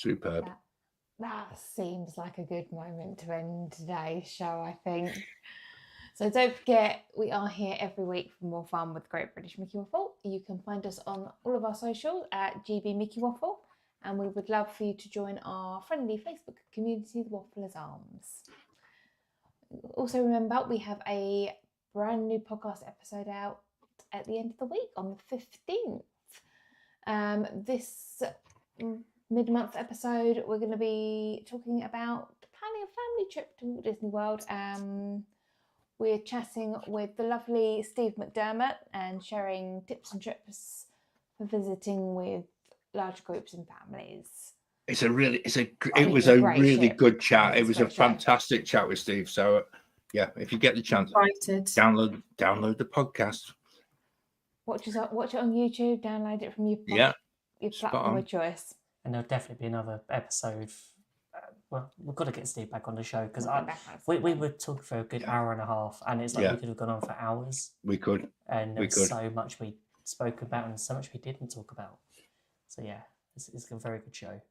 Superb. That seems like a good moment to end today's show, I think. So don't forget, we are here every week for more fun with Great British Mickey Waffle. You can find us on all of our socials at GB Mickey Waffle, and we would love for you to join our friendly Facebook community, the Wafflers Arms. Also remember, we have a brand new podcast episode out at the end of the week on the 15th. This mid-month episode, we're going to be talking about planning a family trip to Walt Disney World. We're chatting with the lovely Steve McDermott and sharing tips and trips for visiting with large groups and families. It was a really good chat. It was a fantastic chat with Steve. So yeah, if you get the chance, download the podcast. Watch it on YouTube. Download it from your platform of choice. And there'll definitely be another episode. Well, we've got to get Steve back on the show because we were talking for a good hour and a half, and it's like we could have gone on for hours. We could. And there's so much we spoke about and so much we didn't talk about. So yeah, it's a very good show.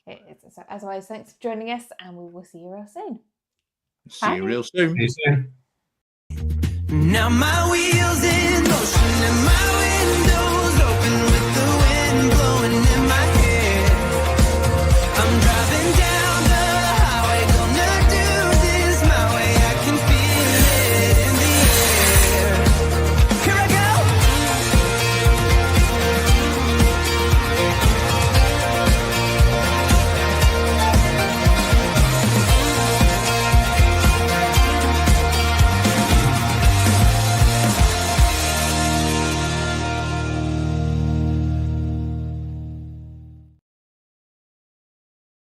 It is. So as always, thanks for joining us, and we will see you real soon. See you real soon. See you soon. Now my wheels in motion and my windows open with the wind blowing.